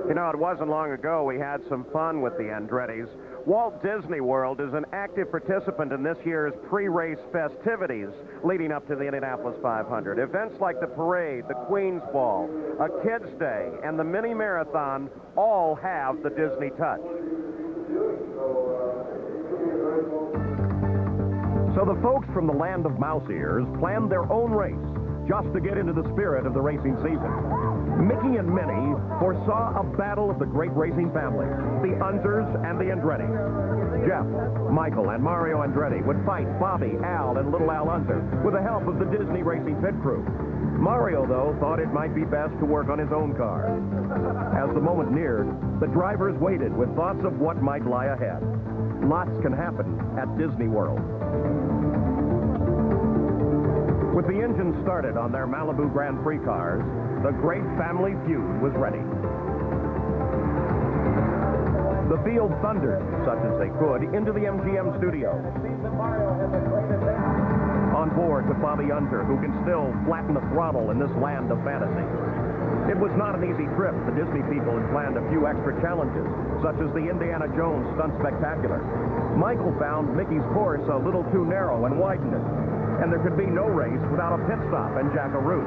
It wasn't long ago we had some fun with the Andrettis. Walt Disney World is an active participant in this year's pre-race festivities leading up to the Indianapolis 500. Events like the parade, the Queen's Ball, a Kids' Day, and the mini marathon all have the Disney touch. So the folks from the land of mouse ears planned their own race just to get into the spirit of the racing season. Mickey and Minnie foresaw a battle of the great racing families, the Unsers and the Andrettis. Jeff, Michael, and Mario Andretti would fight Bobby, Al, and little Al Unser with the help of the Disney Racing pit crew. Mario, though, thought it might be best to work on his own car. As the moment neared, the drivers waited with thoughts of what might lie ahead. Lots can happen at Disney World. With the engine started on their Malibu Grand Prix cars, the great family feud was ready. The field thundered, such as they could, into the MGM studio. On board with Bobby Unser, who can still flatten the throttle in this land of fantasy. It was not an easy trip. The Disney people had planned a few extra challenges, such as the Indiana Jones Stunt Spectacular. Michael found Mickey's course a little too narrow and widened it. And there could be no race without a pit stop and Jack Arute.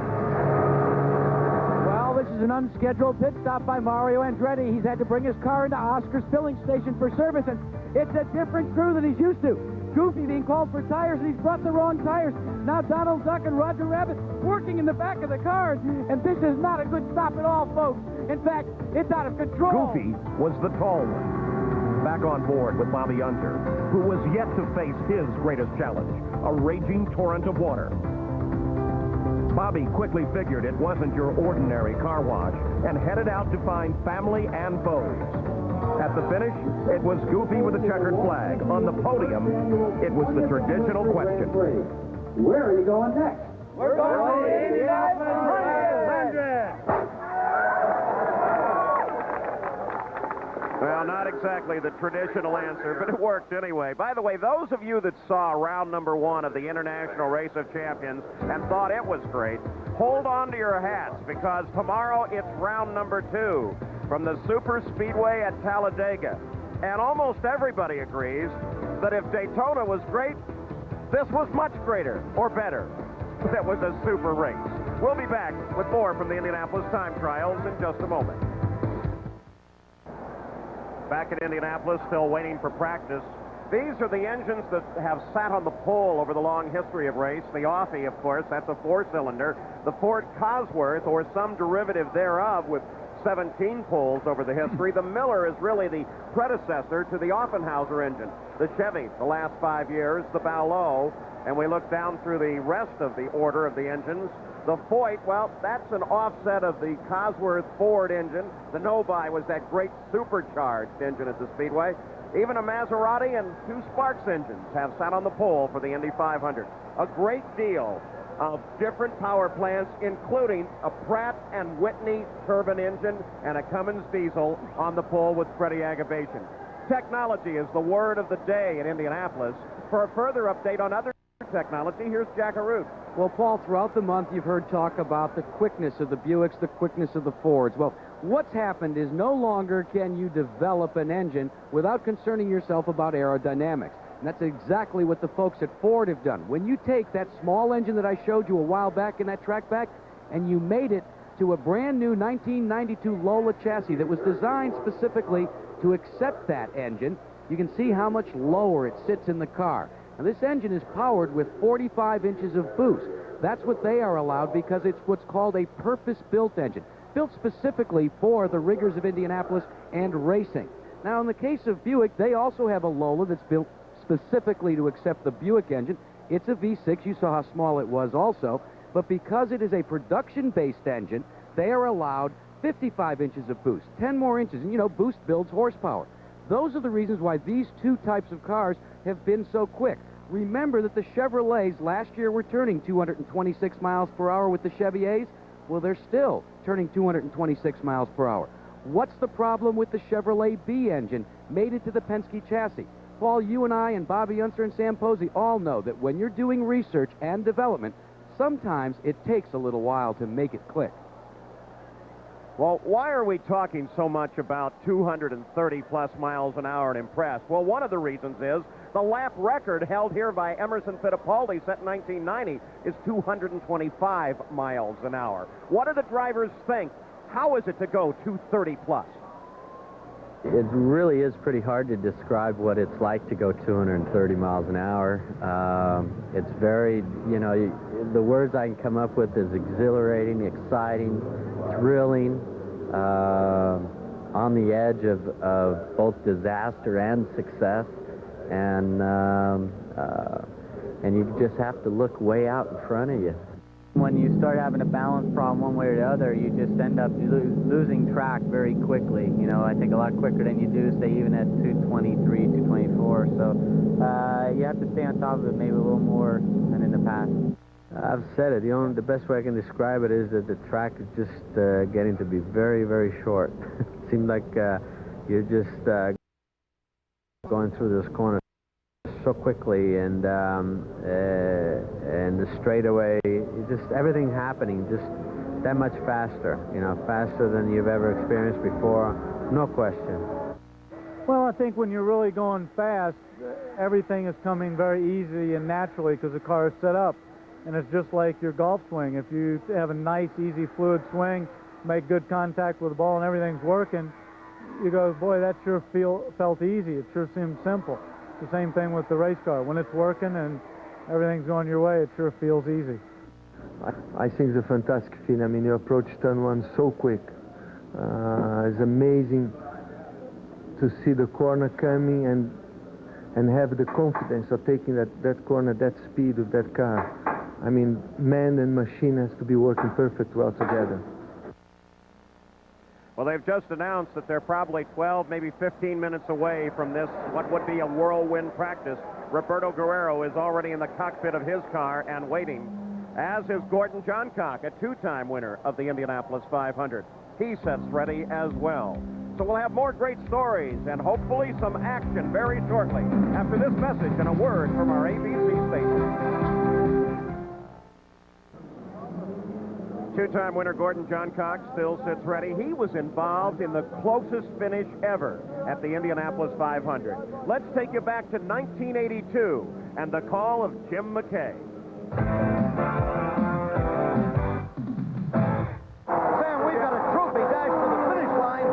Well, this is an unscheduled pit stop by Mario Andretti. He's had to bring his car into Oscar's filling station for service, and it's a different crew than he's used to. Goofy being called for tires, and he's brought the wrong tires. Now Donald Duck and Roger Rabbit working in the back of the cars, and this is not a good stop at all, folks. In fact, it's out of control.
Goofy was the tall one. Back on board with Bobby Unser, who was yet to face his greatest challenge, a raging torrent of water. Bobby quickly figured it wasn't your ordinary car wash and headed out to find family and foes. At the finish, it was Goofy with a checkered flag. On the podium, it was the traditional question.
Where are you going next?
We're going to the Indianapolis 500!
Well, not exactly the traditional answer, but it worked anyway. By the way, those of you that saw round number 1 of the International Race of Champions and thought it was great, hold on to your hats, because tomorrow it's round number 2 from the Super Speedway at Talladega. And almost everybody agrees that if Daytona was great, this was much greater or better. That was a super race. We'll be back with more from the Indianapolis time trials in just a moment. Back at Indianapolis, still waiting for practice. These are the engines that have sat on the pole over the long history of race. The Offie, of course, that's a 4-cylinder. The Ford Cosworth, or some derivative thereof, with 17 poles over the history. The Miller is really the predecessor to the Offenhauser engine. The Chevy, the last 5 years, the Ballot, and we look down through the rest of the order of the engines. The Foyt, well, that's an offset of the Cosworth Ford engine. The Nobai was that great supercharged engine at the Speedway. Even a Maserati and 2 Sparks engines have sat on the pole for the Indy 500. A great deal of different power plants, including a Pratt & Whitney turbine engine and a Cummins diesel on the pole with Freddie Agavation. Technology is the word of the day in Indianapolis. For a further update on other technology, here's Jack Arute.
Well, Paul, throughout the month, you've heard talk about the quickness of the Buicks, the quickness of the Fords. Well, what's happened is no longer can you develop an engine without concerning yourself about aerodynamics. And that's exactly what the folks at Ford have done. When you take that small engine that I showed you a while back in that track back, and you made it to a brand new 1992 Lola chassis that was designed specifically to accept that engine, you can see how much lower it sits in the car. Now, this engine is powered with 45 inches of boost. That's what they are allowed because it's what's called a purpose-built engine, built specifically for the rigors of Indianapolis and racing. Now, in the case of Buick, they also have a Lola that's built specifically to accept the Buick engine. It's a V6. You saw how small it was also. But because it is a production-based engine, they are allowed 55 inches of boost, 10 more inches. And, you know, boost builds horsepower. Those are the reasons why these two types of cars have been so quick. Remember that the Chevrolets last year were turning 226 miles per hour with the Chevy A's. Well, they're still turning 226 miles per hour. What's the problem with the Chevrolet B engine made into the Penske chassis? Paul, you and I and Bobby Unser and Sam Posey all know that when you're doing research and development, sometimes it takes a little while to make it click.
Well, why are we talking so much about 230-plus miles an hour and Impress? Well, one of the reasons is the lap record held here by Emerson Fittipaldi, set in 1990, is 225 miles an hour. What do the drivers think? How is it to go 230-plus?
It really is pretty hard to describe what it's like to go 230 miles an hour. It's very, you know, the words I can come up with is exhilarating, exciting, thrilling, on the edge of both disaster and success, and you just have to look way out in front of you. When you start having a balance problem one way or the other, you just end up losing track very quickly. You know, I think a lot quicker than you do, say, even at 223, 224. So you have to stay on top of it maybe a little more than in the past. I've said it. The best way I can describe it is that the track is just getting to be very, very short. It seems like you're just going through this corner so quickly, and the straightaway, just everything happening just that much faster, you know, faster than you've ever experienced before, no question.
Well, I think when you're really going fast, everything is coming very easy and naturally because the car is set up. And it's just like your golf swing. If you have a nice, easy, fluid swing, make good contact with the ball and everything's working, you go, boy, that sure felt easy. It sure seems simple. The same thing with the race car. When it's working and everything's going your way, it sure feels easy.
I think it's a fantastic feeling. I mean, you approach turn one so quick. It's amazing to see the corner coming and have the confidence of taking that corner, that speed of that car. I mean, man and machine has to be working perfect well together.
Well, they've just announced that they're probably 12, maybe 15 minutes away from this, what would be a whirlwind practice. Roberto Guerrero is already in the cockpit of his car and waiting, as is Gordon Johncock, a two-time winner of the Indianapolis 500. He sets ready as well. So we'll have more great stories and hopefully some action very shortly after this message and a word from our ABC station. Two-time winner Gordon Johncock still sits ready. He was involved in the closest finish ever at the Indianapolis 500. Let's take you back to 1982 and the call of Jim McKay.
Sam, we've got a trophy dashed to the finish line.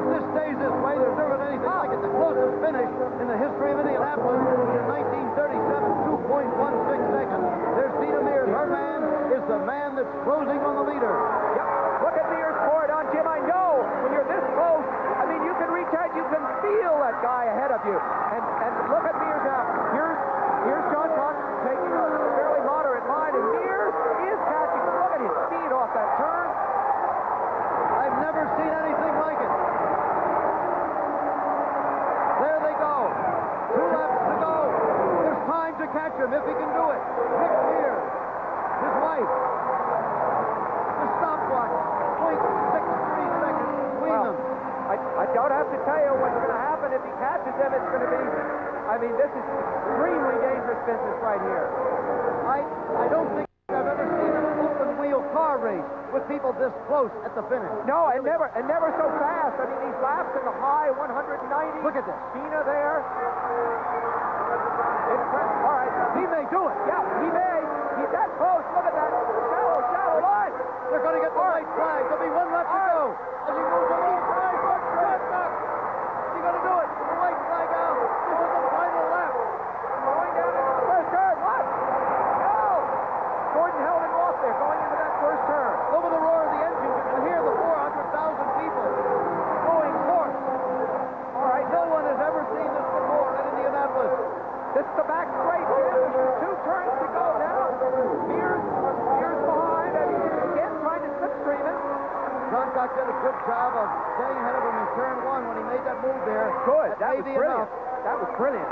If this stays this way, there's never been anything like it. The closest finish in the history of Indianapolis in 1937, 2.16 seconds. There's Dina Mears. Her man is the man that's closing on the leader.
Yep. Look at Mears for it on Jim. I know when you're this close, I mean, you can reach out, you can feel that guy ahead of you. And look at Mears now. Here's John Cox taking a fairly moderate line, and Mears is catching. Look at his speed off that turn.
I've never seen anything like it. There they go. 2 laps to go. There's time to catch him if he can do it. Rick Mears, his wife. The stopwatch, 0.63 seconds between them.
I don't have to tell you what's going to happen if he catches them. It's going to be, I mean, this is extremely dangerous business right here.
I don't think I've ever seen an open-wheel car race with people this close at the finish.
No, and never so fast. I mean, these laps in the high 190.
Look at this.
Cena there. All right.
He may do it.
Yeah, he may. He's that close. Look at that. Shallow line.
They're going to get the white flag. There'll be 1 lap to go. As he moves a little side, is he going to do it? The white flag out. This is the final lap.
Going down into the first turn. What? No. Gordon held him off there going into that first turn.
Over the roar of the engine, you can hear the 400,000 people going hoarse.
All right.
No one has ever seen this before in Indianapolis.
This is the back straight. There's 2 turns to go now. Mears behind, and again trying to slipstream it.
Johncock did a good job of staying ahead of him in turn 1 when he made that move there.
Good.
That
was
may be
brilliant.
enough.
That was brilliant.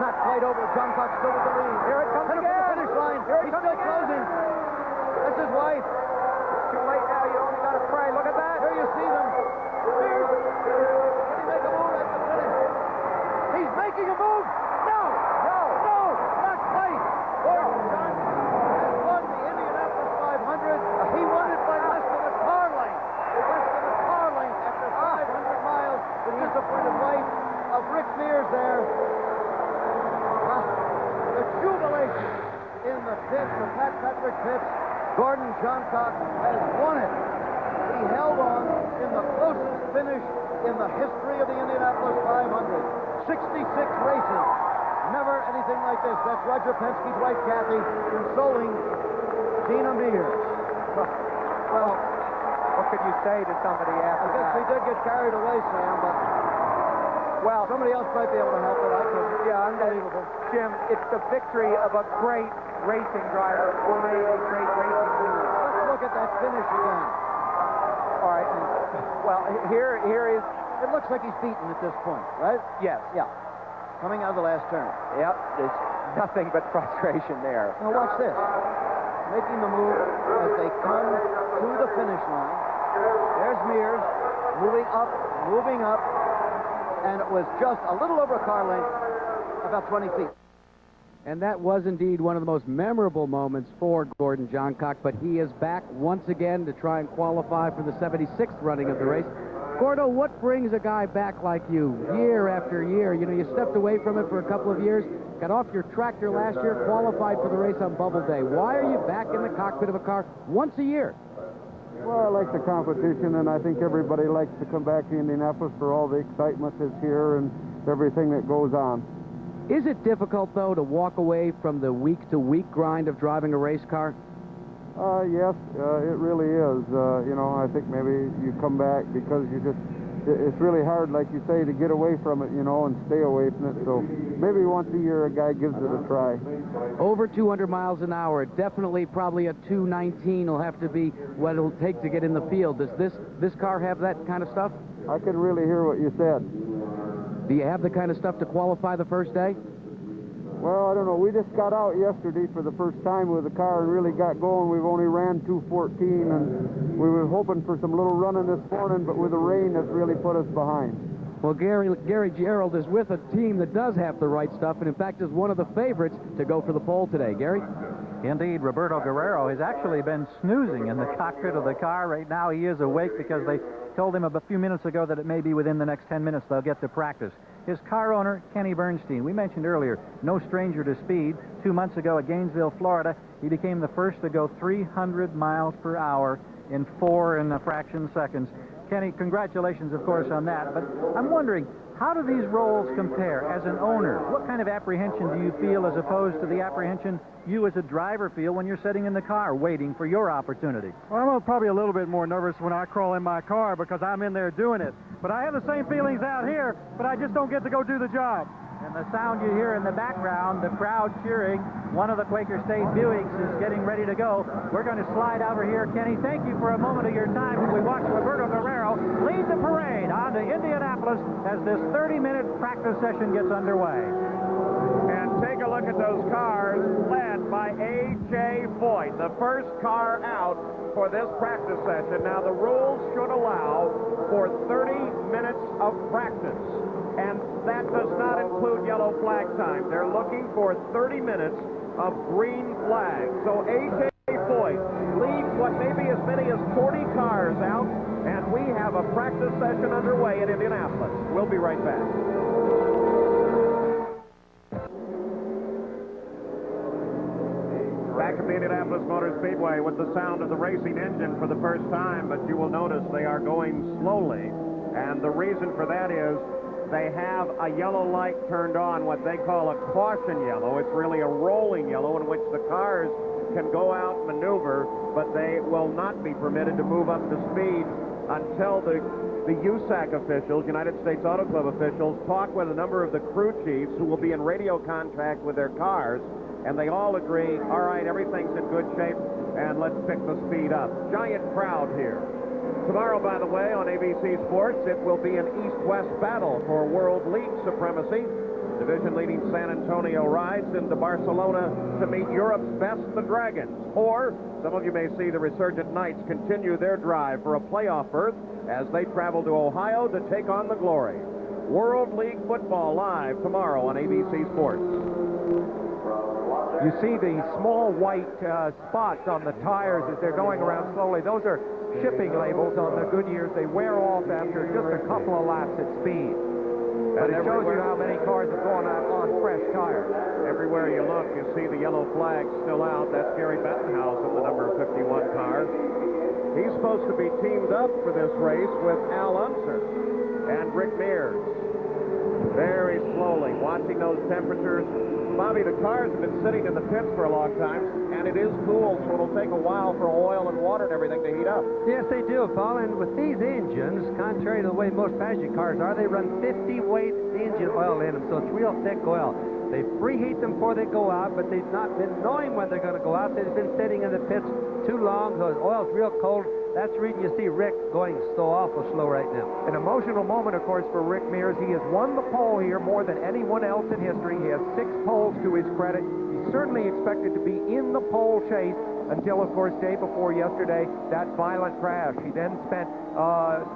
Not quite over. Johncock still with the lead.
Here it comes
Headed
again.
for the finish line. He's still closing. That's his wife.
It's too late now. You only got to pray. Look at that.
Here you see them. Mears. Can he make a move at the finish? He's making a move. No, not quite. Gordon Johncock has won the Indianapolis 500. He won it by less than a car length. Less than a car length after 500 miles. The disappointed wife of Rick Mears there. The jubilation in the pits, the Pat Patrick pits. Gordon Johncock has won it. He held on in the closest finish in the history of the Indianapolis 500. 66 races. Never anything like this. That's Roger Penske's wife, Kathy, consoling Dina Mears.
Well, what could you say to somebody after that?
I guess we did get carried away, Sam, but well, somebody else might be able to help it. I couldn't.
Yeah,
unbelievable.
Jim, it's the victory of a great racing driver who made a great racing leader.
Let's look at that finish again.
All right. Well, here is.
It looks like he's beaten at this point, right?
Yes.
Yeah. Coming out of the last turn.
Yep. There's nothing but frustration there.
Now watch this. Making the move as they come to the finish line. There's Mears moving up, and it was just a little over a car length, about 20 feet.
And that was indeed one of the most memorable moments for Gordon Johncock, but he is back once again to try and qualify for the 76th running of the race. Gordo, what brings a guy back like you year after year? You know, you stepped away from it for a couple of years, got off your tractor last year, qualified for the race on Bubble Day. Why are you back in the cockpit of a car once a year?
Well, I like the competition, and I think everybody likes to come back to Indianapolis for all the excitement that's here and everything that goes on.
Is it difficult, though, to walk away from the week-to-week grind of driving a race car?
Yes, it really is. You know, I think maybe you come back because it's really hard, like you say, to get away from it, you know, and stay away from it. So maybe once a year a guy gives it a try.
Over 200 miles an hour, definitely probably a 219 will have to be what it'll take to get in the field. Does this car have that kind of stuff?
I could really hear what you said.
Do you have the kind of stuff to qualify the first day?
Well, I don't know. We just got out yesterday for the first time with the car and really got going. We've only ran 2:14, and we were hoping for some little running this morning, but with the rain, that's really put us behind.
Well, Gary Gerald is with a team that does have the right stuff, and in fact is one of the favorites to go for the pole today. Gary?
Indeed, Roberto Guerrero has actually been snoozing in the cockpit of the car. Right now he is awake because they told him a few minutes ago that it may be within the next 10 minutes they'll get to practice. His car owner, Kenny Bernstein, we mentioned earlier, no stranger to speed. 2 months ago at Gainesville, Florida, he became the first to go 300 miles per hour in 4 and a fraction seconds. Kenny, congratulations, of course, on that. But I'm wondering, how do these roles compare as an owner? What kind of apprehension do you feel as opposed to the apprehension you as a driver feel when you're sitting in the car waiting for your opportunity?
Well, I'm probably a little bit more nervous when I crawl in my car because I'm in there doing it. But I have the same feelings out here, but I just don't get to go do the job.
And the sound you hear in the background, the crowd cheering, one of the Quaker State Buicks is getting ready to go. We're going to slide over here. Kenny, thank you for a moment of your time as we watch Roberto Guerrero lead the parade on to Indianapolis as this 30-minute practice session gets underway.
And take a look at those cars led by A.J. Foyt, the first car out for this practice session. Now, the rules should allow for 30 minutes of practice, and that does not include yellow flag time. They're looking for 30 minutes of green flag. So A.J. Foyt leads what may be as many as 40 cars out, and we have a practice session underway in Indianapolis. We'll be right back. Back at the Indianapolis Motor Speedway with the sound of the racing engine for the first time, but you will notice they are going slowly, and the reason for that is they have a yellow light turned on, what they call a caution yellow. It's really a rolling yellow in which the cars can go out, maneuver, but they will not be permitted to move up to speed until the USAC officials, United States Auto Club officials, talk with a number of the crew chiefs who will be in radio contact with their cars, and they all agree, all right, everything's in good shape, and let's pick the speed up. Giant crowd here. Tomorrow, by the way, on ABC Sports, it will be an East-West battle for World League supremacy. Division-leading San Antonio rides into Barcelona to meet Europe's best, the Dragons. Or, some of you may see the resurgent Knights continue their drive for a playoff berth as they travel to Ohio to take on the Glory. World League football live tomorrow on ABC Sports.
You see the small white spots on the tires as they're going around slowly. Those are shipping labels on the Goodyears. They wear off after just a couple of laps at speed. But it shows you how many cars have gone out on fresh tires.
Everywhere you look, you see the yellow flag still out. That's Gary Bettenhouse in the number 51 car. He's supposed to be teamed up for this race with Al Unser and Rick Mears. Very slowly, watching those temperatures. Bobby, the cars have been sitting in the pits for a long time, and it is cool, so it'll take a while for oil and water and everything to heat up.
Yes, they do, Paul, and with these engines, contrary to the way most passenger cars are, they run 50 weight engine oil in them, so it's real thick oil. They preheat them before they go out, but they've not been knowing when they're going to go out. They've been sitting in the pits too long, so the oil's real cold. That's the reason you see Rick going so awful slow right now.
An emotional moment, of course, for Rick Mears. He has won the pole here more than anyone else in history. He has 6 poles to his credit. He's certainly expected to be in the pole chase until, of course, day before yesterday, that violent crash. He then spent,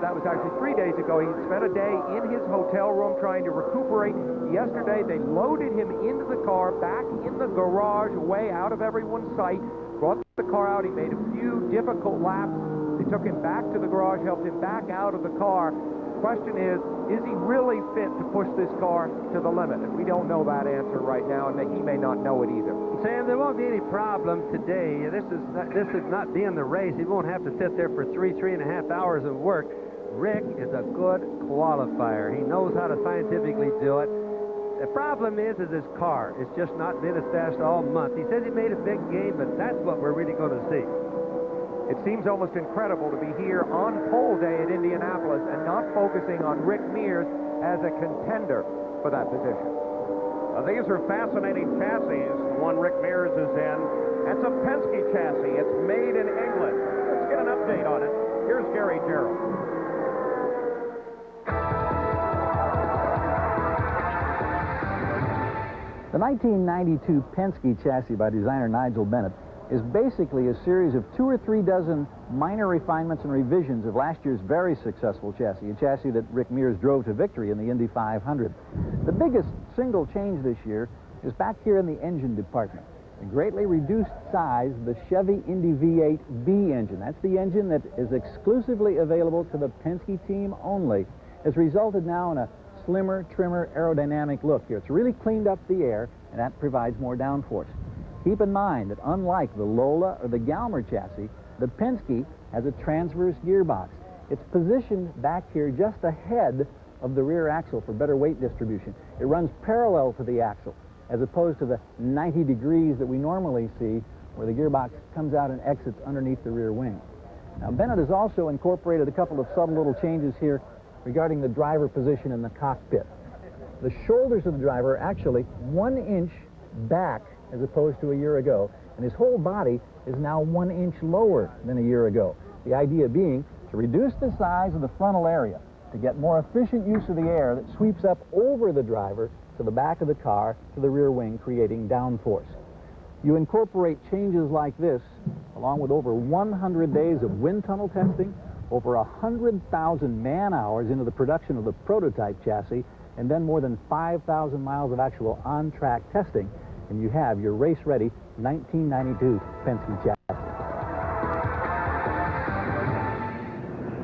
that was actually 3 days ago, he spent a day in his hotel room trying to recuperate. Yesterday, they loaded him into the car, back in the garage, way out of everyone's sight, brought the car out. He made a few difficult laps. They took him back to the garage, helped him back out of the car. The question is he really fit to push this car to the limit? And we don't know that answer right now, and he may not know it either.
Sam, there won't be any problem today. This is not being the race. He won't have to sit there for 3.5 hours of work. Rick is a good qualifier. He knows how to scientifically do it. The problem is his car. It's just not been as fast all month. He says he made a big game, but that's what we're really going to see.
It seems almost incredible to be here on pole day at Indianapolis and not focusing on Rick Mears as a contender for that position.
These are fascinating chassis. The one Rick Mears is in, that's a Penske chassis. It's made in England. Let's get an update on it. Here's Gary Gerald.
The 1992 Penske chassis by designer Nigel Bennett is basically a series of 2 or 3 dozen minor refinements and revisions of last year's very successful chassis, a chassis that Rick Mears drove to victory in the Indy 500. The biggest single change this year is back here in the engine department. The greatly reduced size of the Chevy Indy V8B engine, that's the engine that is exclusively available to the Penske team only, has resulted now in a slimmer, trimmer, aerodynamic look here. It's really cleaned up the air, and that provides more downforce. Keep in mind that unlike the Lola or the Galmer chassis, the Penske has a transverse gearbox. It's positioned back here just ahead of the rear axle for better weight distribution. It runs parallel to the axle, as opposed to the 90 degrees that we normally see, where the gearbox comes out and exits underneath the rear wing. Now, Bennett has also incorporated a couple of subtle little changes here regarding the driver position in the cockpit. The shoulders of the driver are actually 1 inch back as opposed to a year ago, and his whole body is now 1 inch lower than a year ago. The idea being to reduce the size of the frontal area to get more efficient use of the air that sweeps up over the driver to the back of the car to the rear wing, creating downforce. You incorporate changes like this, along with over 100 days of wind tunnel testing, over 100,000 man-hours into the production of the prototype chassis, and then more than 5,000 miles of actual on-track testing, and you have your race-ready 1992 Penske chassis.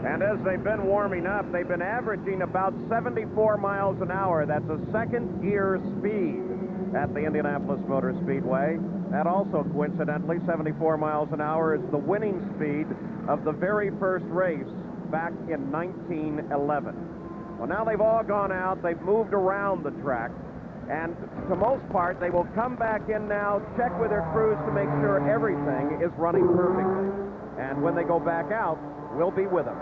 And as they've been warming up, they've been averaging about 74 miles an hour. That's a second-gear speed at the Indianapolis Motor Speedway. That also, coincidentally, 74 miles an hour is the winning speed of the very first race back in 1911. Well, now they've all gone out. They've moved around the track. And to most part, they will come back in now, check with their crews to make sure everything is running perfectly. And when they go back out, we'll be with them.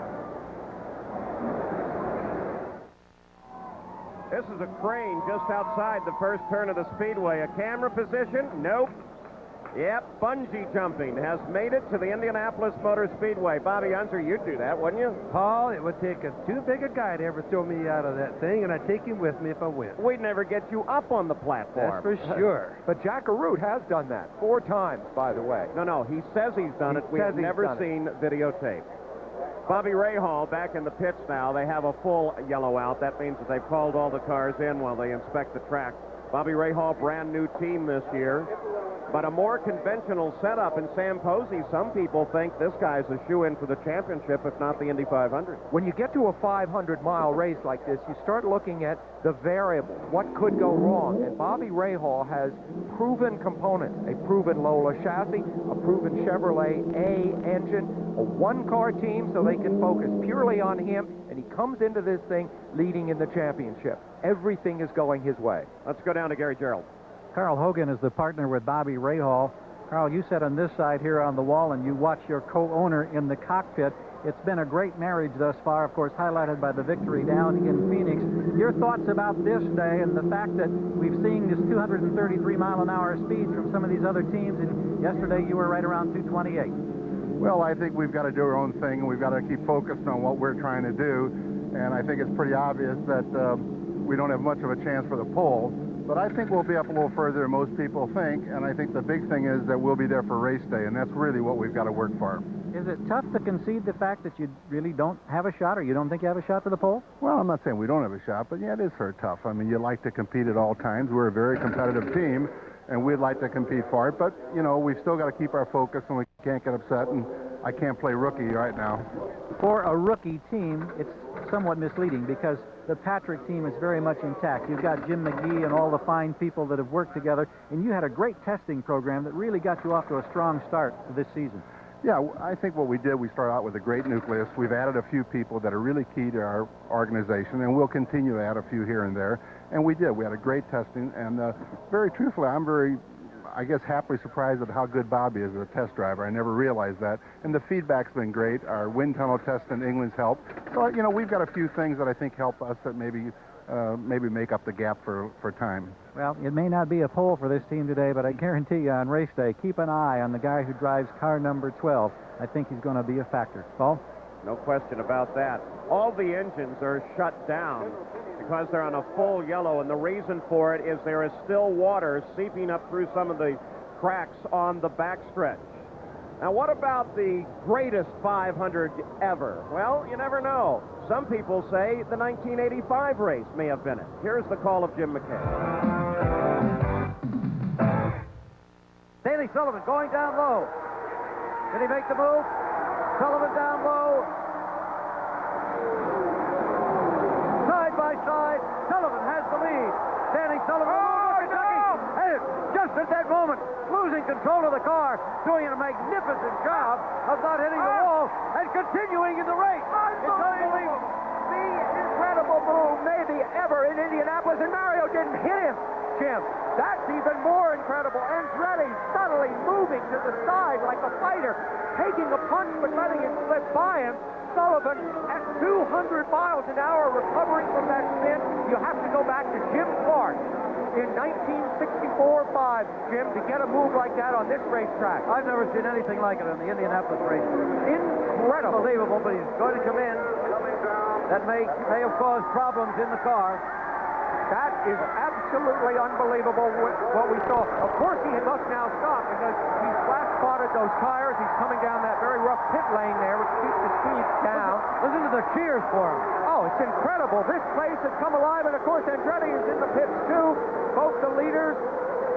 This is a crane just outside the first turn of the speedway. A camera position? Nope. Yep, bungee jumping has made it to the Indianapolis Motor Speedway. Bobby Unser, you'd do that, wouldn't you?
Paul, it would take too big a guy to ever throw me out of that thing, and I'd take him with me if I went.
We'd never get you up on the platform.
That's for sure.
But Jack Arute has done that 4 times, by the way.
No, he says he's done it. We have never seen videotape. Bobby Rahal back in the pits now. They have a full yellow out. That means that they've called all the cars in while they inspect the track. Bobby Rahal, brand new team this year. But a more conventional setup in Sam Posey. Some people think this guy's a shoe-in for the championship, if not the Indy 500.
When you get to a 500-mile race like this, you start looking at the variables. What could go wrong? And Bobby Rahal has proven components. A proven Lola chassis, a proven Chevrolet A engine, a one-car team so they can focus purely on him, and he comes into this thing leading in the championship. Everything is going his way.
Let's go down to Gary Gerald.
Carl Hogan is the partner with Bobby Rahal. Carl, you sat on this side here on the wall, and you watch your co-owner in the cockpit. It's been a great marriage thus far, of course, highlighted by the victory down in Phoenix. Your thoughts about this day and the fact that we've seen this 233-mile-an-hour speed from some of these other teams, and yesterday you were right around 228.
Well, I think we've got to do our own thing, and we've got to keep focused on what we're trying to do. And I think it's pretty obvious that we don't have much of a chance for the pole. But I think we'll be up a little further than most people think, and I think the big thing is that we'll be there for race day, and that's really what we've got to work for.
Is it tough to concede the fact that you really don't have a shot, or you don't think you have a shot to the pole?
Well, I'm not saying we don't have a shot, but yeah, it is sort of tough. I mean, you like to compete at all times. We're a very competitive team, and we'd like to compete for it, but, you know, we've still got to keep our focus, and we can't get upset, and I can't play rookie right now.
For a rookie team, it's somewhat misleading because the Patrick team is very much intact. You've got Jim McGee and all the fine people that have worked together, and you had a great testing program that really got you off to a strong start to this season.
Yeah, I think what we did, we started out with a great nucleus. We've added a few people that are really key to our organization, and we'll continue to add a few here and there. And we did. We had a great testing, and very truthfully, I'm very, I guess, happily surprised at how good Bobby is as a test driver. I never realized that. And the feedback's been great. Our wind tunnel test in England's helped. So, you know, we've got a few things that I think help us that maybe make up the gap for time.
Well, it may not be a pole for this team today, but I guarantee you on race day, keep an eye on the guy who drives car number 12. I think he's going to be a factor. Paul?
No question about that. All the engines are shut down because they're on a full yellow, and the reason for it is there is still water seeping up through some of the cracks on the backstretch. Now, what about the greatest 500 ever? Well, you never know. Some people say the 1985 race may have been it. Here's the call of Jim McKay.
Danny Sullivan going down low. Did he make the move? Sullivan down low. Side by side, Sullivan has the lead. Danny Sullivan. And just at that moment, losing control of the car, doing a magnificent job of not hitting the wall and continuing in the race. It's unbelievable.
The incredible move maybe ever in Indianapolis, and Mario didn't hit him, Jim. That's even more incredible. Andretti subtly moving to the side like a fighter, taking a punch but letting it slip by him. Sullivan at 200 miles an hour recovering from that spin. You have to go back to Jim Clark in 1964-5, Jim, to get a move like that on this racetrack.
I've never seen anything like it on the Indianapolis race.
Incredible.
Unbelievable, but he's going to come in. That may have caused problems in the car.
That is absolutely unbelievable what we saw. Of course, he must now stop because he's flat spotted those tires. He's coming down that very rough pit lane there, which keeps the speed down.
Listen to the cheers for him.
Oh, it's incredible. This place has come alive, and of course, Andretti is in the pits too, both the leaders.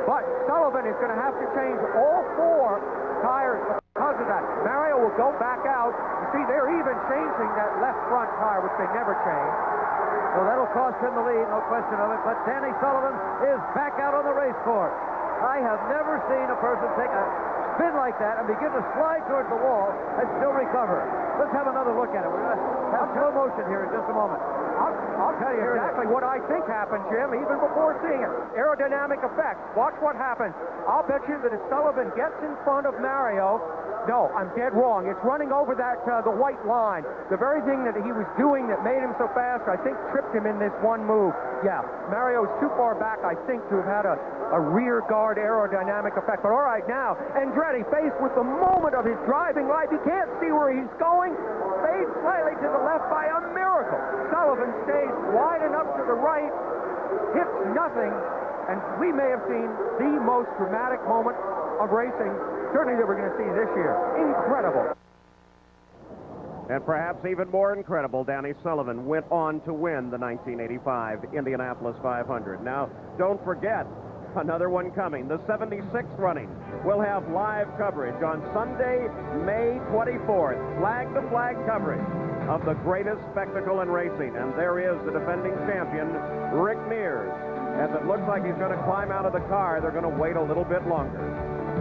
But Sullivan is going to have to change all 4 tires because of that. Mario will go back out. You see, they're even changing that left front tire, which they never change.
So that'll cost him the lead, no question of it. But Danny Sullivan is back out on the race course. I have never seen a person take a spin like that and begin to slide towards the wall and still recover. Let's have another look at it. We're going to have slow motion here in just a moment.
I'll tell you exactly what I think happened, Jim, even before seeing it. Aerodynamic effects. Watch what happens. I'll bet you that if Sullivan gets in front of Mario, no, I'm dead wrong. It's running over that the white line. The very thing that he was doing that made him so fast, I think, tripped him in this one move. Yeah, Mario's too far back, I think, to have had a rear guard aerodynamic effect. But all right, now, Andretti, faced with the moment of his driving life, he can't see where he's going, fades slightly to the left by a miracle. Sullivan stays wide enough to the right, hits nothing, and we may have seen the most dramatic moment of racing, certainly that we're going to see this year. Incredible.
And perhaps even more incredible, Danny Sullivan went on to win the 1985 Indianapolis 500. Now, don't forget, another one coming, the 76th running. We'll have live coverage on Sunday, May 24th, flag-to-flag coverage of the greatest spectacle in racing. And there is the defending champion, Rick Mears. As it looks like he's going to climb out of the car, they're going to wait a little bit longer.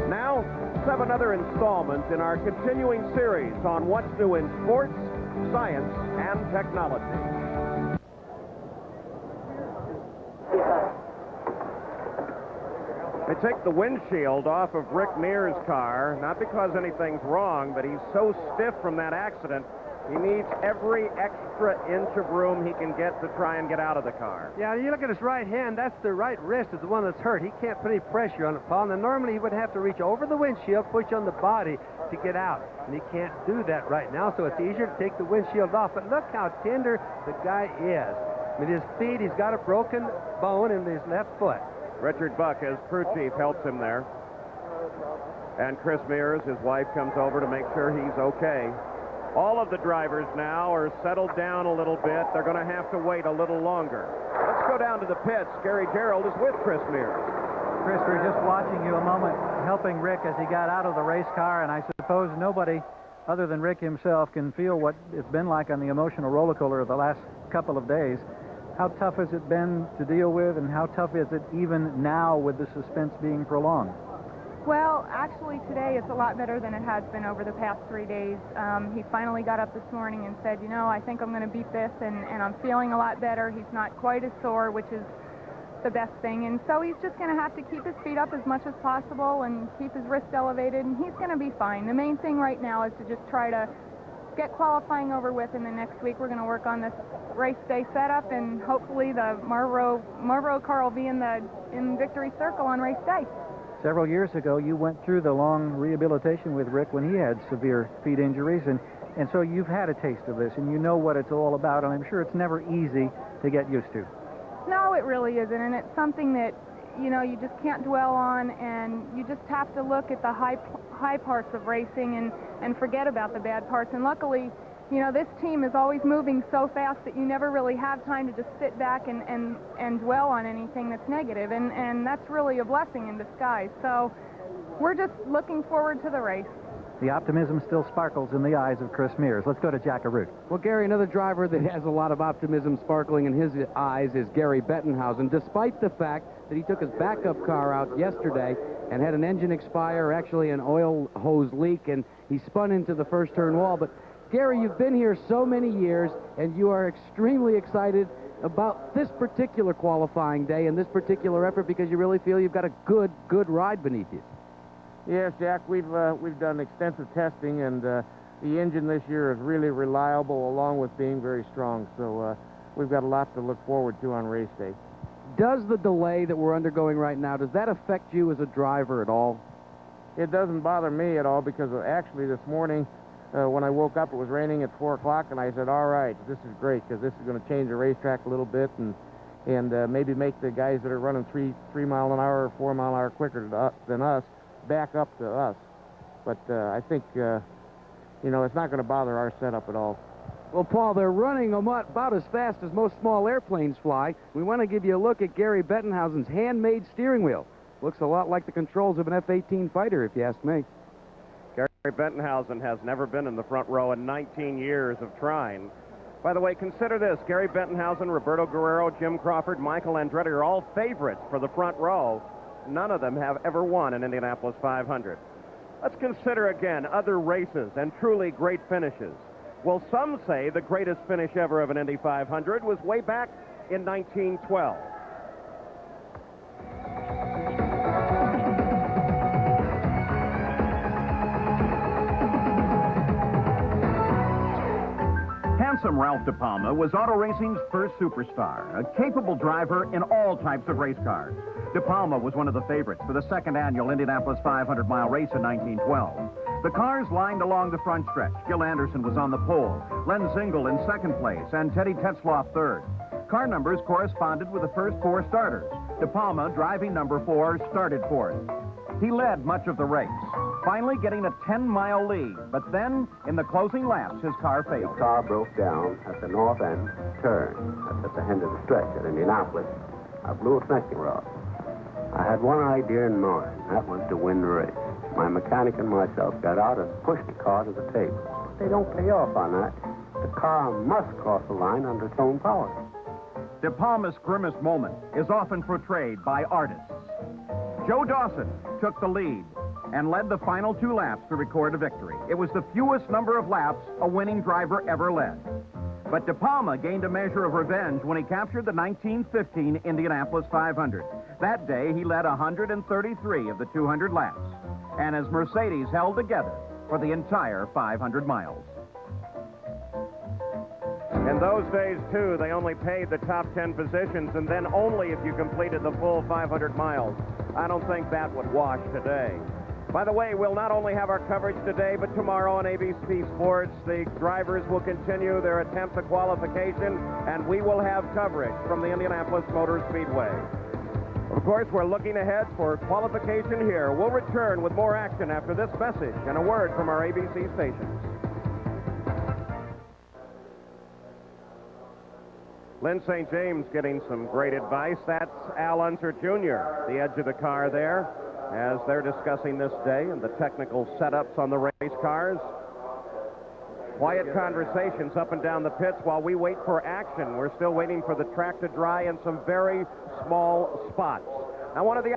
Now, let's have another installment in our continuing series on what's new in sports, science, and technology. They take the windshield off of Rick Mears' car, not because anything's wrong, but he's so stiff from that accident, he needs every extra inch of room he can get to try and get out of the car.
Yeah, you look at his right hand, that's the right wrist is the one that's hurt. He can't put any pressure on it, Paul. And normally he would have to reach over the windshield, push on the body to get out. And he can't do that right now, so it's easier to take the windshield off. But look how tender the guy is. With his feet, he's got a broken bone in his left foot.
Richard Buck, as crew chief, helps him there. And Chris Mears, his wife, comes over to make sure he's okay. All of the drivers now are settled down a little bit. They're going to have to wait a little longer. Let's go down to the pits. Gary Gerald is with Chris Mears.
Chris, we're just watching you a moment, helping Rick as he got out of the race car, and I suppose nobody other than Rick himself can feel what it's been like on the emotional roller coaster of the last couple of days. How tough has it been to deal with, and how tough is it even now with the suspense being prolonged?
Well, actually today it's a lot better than it has been over the past 3 days. He finally got up this morning and said, you know, I think I'm going to beat this, and I'm feeling a lot better. He's not quite as sore, which is the best thing. And so he's just going to have to keep his feet up as much as possible and keep his wrist elevated, and he's going to be fine. The main thing right now is to just try to get qualifying over with, and then next week we're going to work on this race day setup, and hopefully the Marlboro car will be in victory circle on race day.
Several years ago, you went through the long rehabilitation with Rick when he had severe feet injuries, and so you've had a taste of this, and you know what it's all about, and I'm sure it's never easy to get used to.
No, it really isn't, and it's something that, you know, you just can't dwell on, and you just have to look at the high parts of racing and forget about the bad parts. And luckily, you know, this team is always moving so fast that you never really have time to just sit back and dwell on anything that's negative, and that's really a blessing in disguise. So we're just looking forward to the race.
The optimism still sparkles in the eyes of Chris Mears. Let's go to Jack Arute.
Well, Gary, another driver that has a lot of optimism sparkling in his eyes is Gary Bettenhausen, despite the fact that he took his backup car out yesterday and had an engine expire, actually an oil hose leak, and he spun into the first turn wall. But, Gary, you've been here so many years, and you are extremely excited about this particular qualifying day and this particular effort because you really feel you've got a good ride beneath you.
Yes, Jack, we've done extensive testing, and the engine this year is really reliable along with being very strong. So we've got a lot to look forward to on race day.
Does the delay that we're undergoing right now, does that affect you as a driver at all?
It doesn't bother me at all because actually this morning when I woke up, it was raining at 4 o'clock, and I said, all right, this is great because this is going to change the racetrack a little bit and maybe make the guys that are running 3 mile an hour or 4 mile an hour quicker than us back up to us. But I think, you know, it's not going to bother our setup at all.
Well, Paul, they're running about as fast as most small airplanes fly. We want to give you a look at Gary Bettenhausen's handmade steering wheel. Looks a lot like the controls of an F-18 fighter, if you ask me.
Gary Bettenhausen has never been in the front row in 19 years of trying. By the way, consider this. Gary Bettenhausen, Roberto Guerrero, Jim Crawford, Michael Andretti are all favorites for the front row. None of them have ever won an Indianapolis 500. Let's consider again other races and truly great finishes. Well, some say the greatest finish ever of an Indy 500 was way back in 1912.
Handsome Ralph De Palma was auto racing's first superstar, a capable driver in all types of race cars. De Palma was one of the favorites for the second annual Indianapolis 500-mile race in 1912. The cars lined along the front stretch. Gil Anderson was on the pole, Len Zingel in second place, and Teddy Tetzlaff third. Car numbers corresponded with the first 4 starters. De Palma, driving number 4, started fourth. He led much of the race, finally getting a 10-mile lead. But then, in the closing laps, his car failed.
The car broke down at the north end turn. That's at the end of the stretch at Indianapolis. I blew a connecting rod. I had one idea in mind. That was to win the race. My mechanic and myself got out and pushed the car to the table. But they don't pay off on that. The car must cross the line under its own power.
De Palma's grimace moment is often portrayed by artists. Joe Dawson took the lead and led the final 2 laps to record a victory. It was the fewest number of laps a winning driver ever led. But De Palma gained a measure of revenge when he captured the 1915 Indianapolis 500. That day, he led 133 of the 200 laps, and his Mercedes held together for the entire 500 miles.
In those days, too, they only paid the top 10 positions, and then only if you completed the full 500 miles. I don't think that would wash today. By the way, we'll not only have our coverage today, but tomorrow on ABC Sports, the drivers will continue their attempt at qualification, and we will have coverage from the Indianapolis Motor Speedway. Of course, we're looking ahead for qualification here. We'll return with more action after this message and a word from our ABC stations. Lynn St. James getting some great advice. That's Al Unser Jr., the edge of the car there, as they're discussing this day and the technical setups on the race cars. Quiet conversations up and down the pits while we wait for action. We're still waiting for the track to dry in some very small spots. Now, one of the...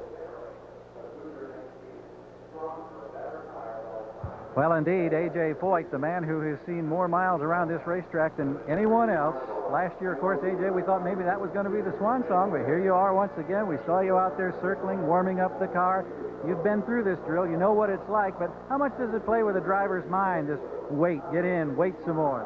Well, indeed, A.J. Foyt, the man who has seen more miles around this racetrack than anyone else. Last year, of course, A.J., we thought maybe that was going to be the swan song, but here you are once again. We saw you out there circling, warming up the car. You've been through this drill. You know what it's like, but how much does it play with a driver's mind? Just wait, get in, wait some more.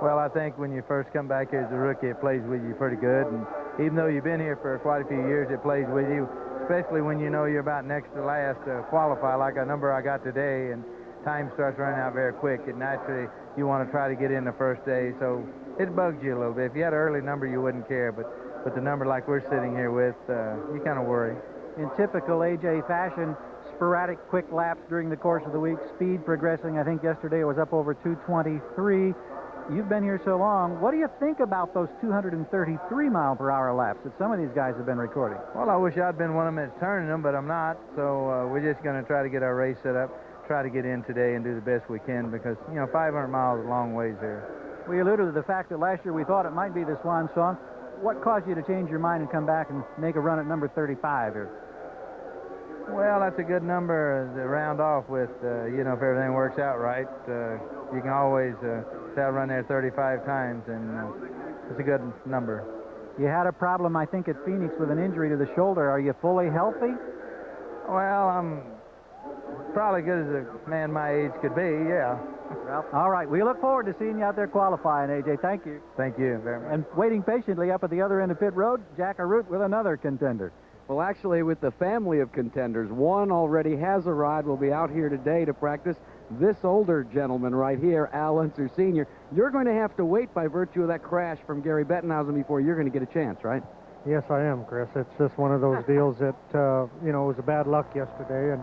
Well, I think when you first come back here as a rookie, it plays with you pretty good. And even though you've been here for quite a few years, it plays with you, especially when you know you're about next to last to qualify, like a number I got today, and time starts running out very quick. And naturally, you want to try to get in the first day. So
it bugs you a little bit. If you had an early number, you wouldn't care, but the number like we're sitting here with, you kind of worry.
In typical AJ fashion, sporadic quick laps during the course of the week, speed progressing. I think yesterday it was up over 223. You've been here so long. What do you think about those 233-mile-per-hour laps that some of these guys have been recording?
Well, I wish I'd been one of them that's turning them, but I'm not. So we're just going to try to get our race set up, try to get in today and do the best we can because, 500 miles is a long ways here.
We alluded to the fact that last year we thought it might be the swan song. What caused you to change your mind and come back and make a run at number 35 here?
Well, that's a good number to round off with, if everything works out right. You can always say I run there 35 times, and it's a good number.
You had a problem, I think, at Phoenix with an injury to the shoulder. Are you fully healthy?
Well, I'm probably good as a man my age could be, yeah.
Well, all right. We look forward to seeing you out there qualifying, AJ. Thank you.
Thank you very much.
And waiting patiently up at the other end of pit road, Jack Arute with another contender.
Well, actually, with the family of contenders, one already has a ride. Will be out here today to practice. This older gentleman right here, Al Unser Sr., you're going to have to wait by virtue of that crash from Gary Bettenhausen before you're going to get a chance, right?
Yes, I am, Chris. It's just one of those deals that, it was a bad luck yesterday,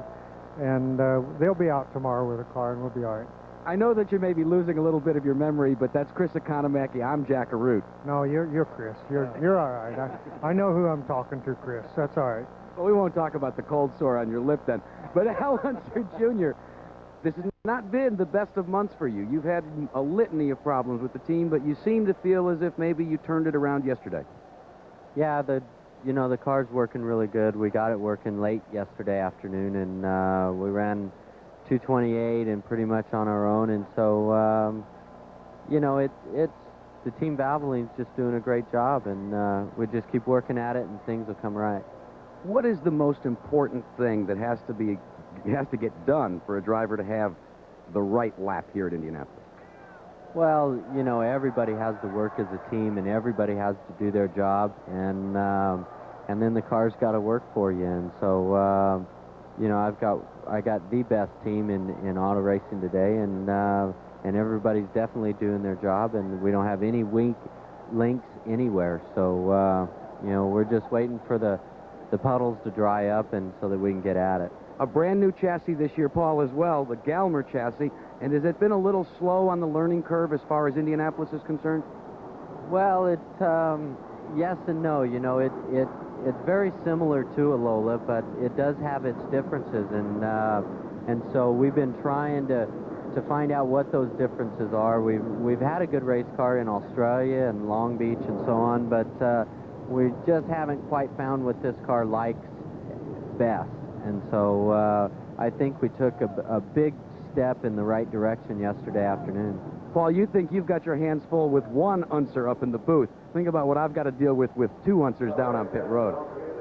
and they'll be out tomorrow with a car, and we'll be all right.
I know that you may be losing a little bit of your memory, but that's Chris Economaki. I'm Jack Arute.
No, you're Chris. You're all right. I know who I'm talking to, Chris. That's all right.
Well, we won't talk about the cold sore on your lip then. But Al Unser Jr., this has not been the best of months for you. You've had a litany of problems with the team, but you seem to feel as if maybe you turned it around yesterday.
Yeah, the car's working really good. We got it working late yesterday afternoon, and we ran 228 and pretty much on our own, and so it's the team Valvoline's just doing a great job, and we just keep working at it and things will come right.
What is the most important thing that has to get done for a driver to have the right lap here at Indianapolis?
Well, everybody has to work as a team, and everybody has to do their job, and then the car's got to work for you, and so I got the best team in auto racing today, and everybody's definitely doing their job, and we don't have any weak links anywhere. So we're just waiting for the puddles to dry up, and so that we can get at it.
A brand new chassis this year, Paul, as well, the Galmer chassis. And has it been a little slow on the learning curve as far as Indianapolis is concerned?
Well, yes and no. It's very similar to a Lola, but it does have its differences, and so we've been trying to find out what those differences are. We've had a good race car in Australia and Long Beach and so on, but we just haven't quite found what this car likes best, and so I think we took a big step in the right direction yesterday afternoon.
Paul, you think you've got your hands full with one Unser up in the booth. Think about what I've got to deal with two Unsers down on pit road.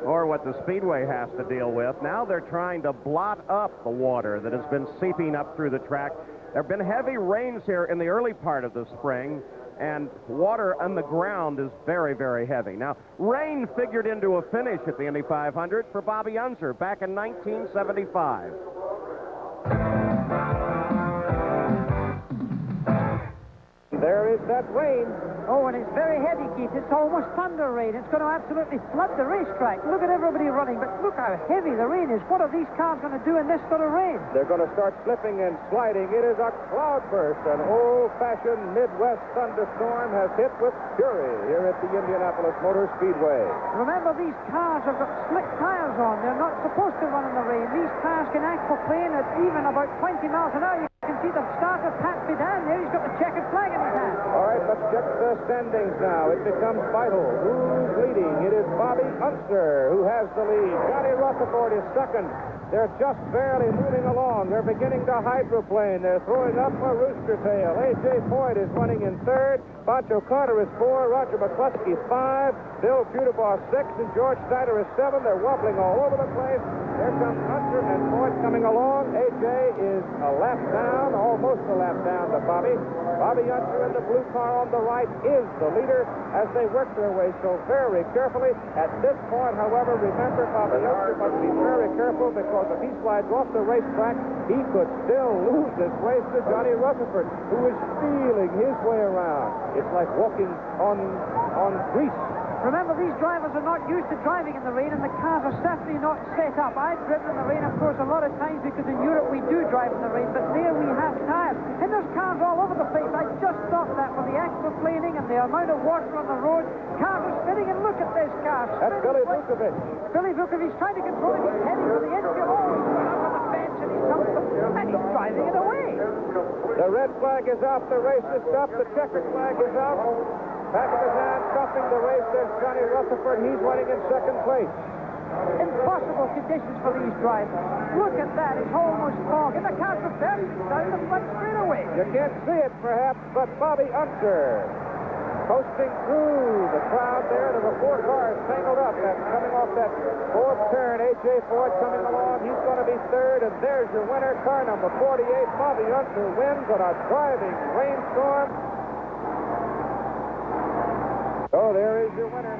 Or what the Speedway has to deal with. Now they're trying to blot up the water that has been seeping up through the track. There have been heavy rains here in the early part of the spring, and water on the ground is very, very heavy. Now, rain figured into a finish at the Indy 500 for Bobby Unser back in 1975.
There is that rain.
Oh, and it's very heavy, Keith. It's almost thunder rain. It's going to absolutely flood the racetrack. Look at everybody running, but look how heavy the rain is. What are these cars going to do in this sort of rain?
They're going to start slipping and sliding. It is a cloudburst. An old-fashioned Midwest thunderstorm has hit with fury here at the Indianapolis Motor Speedway.
Remember, these cars have got slick tires on. They're not supposed to run in the rain. These cars can aquaplane at even about 20 miles an hour. You can see the starter, Pat Fidan, there. He's got the checkered flag in his hand.
All right, let's check the standings now. It becomes vital. Who's leading? It is Bobby Unser who has the lead. Johnny Rutherford is second. They're just barely moving along. They're beginning to hydroplane. They're throwing up a rooster tail. A.J. Foyt is running in third. Pancho Carter is 4. Roger McCluskey 5. Bill Pudebaugh 6. And George Snyder is 7. They're wobbling all over the place. There comes Unser and Foyt coming along. A.J. is a lap down. down, almost a lap down to Bobby. Bobby Unser in the blue car on the right is the leader as they work their way so very carefully. At this point, however, remember, Bobby Unser must be very careful because if he slides off the racetrack, he could still lose this race to Johnny Rutherford, who is feeling his way around. It's like walking on grease.
Remember, these drivers are not used to driving in the rain, and the cars are certainly not set up. I've driven in the rain, of course, a lot of times because in Europe we do drive in the rain, but there we have tires. And there's cars all over the place. I just thought that with the aquaplaning and the amount of water on the road, cars are spinning, and look at this car.
That's Billy Vukovic.
Billy Vukovic, he's trying to control it. He's heading for the infield. Oh, he's going up on the fence, and he's coming and he's driving it away.
The red flag is out. The race is stopped. The checkered flag is out. Back of his hand, stopping the race, there's Johnny Rutherford. He's running in second place.
Impossible conditions for these drivers. Look at that. It's almost fog. And the car's reversing down the front straightaway.
You can't see it, perhaps, but Bobby Unser coasting through the crowd there. There were 4 cars tangled up and coming off that 4th turn. A.J. Ford coming along. He's going to be 3rd, and there's your winner, car number 48. Bobby Unser wins on a driving rainstorm. So there is your winner,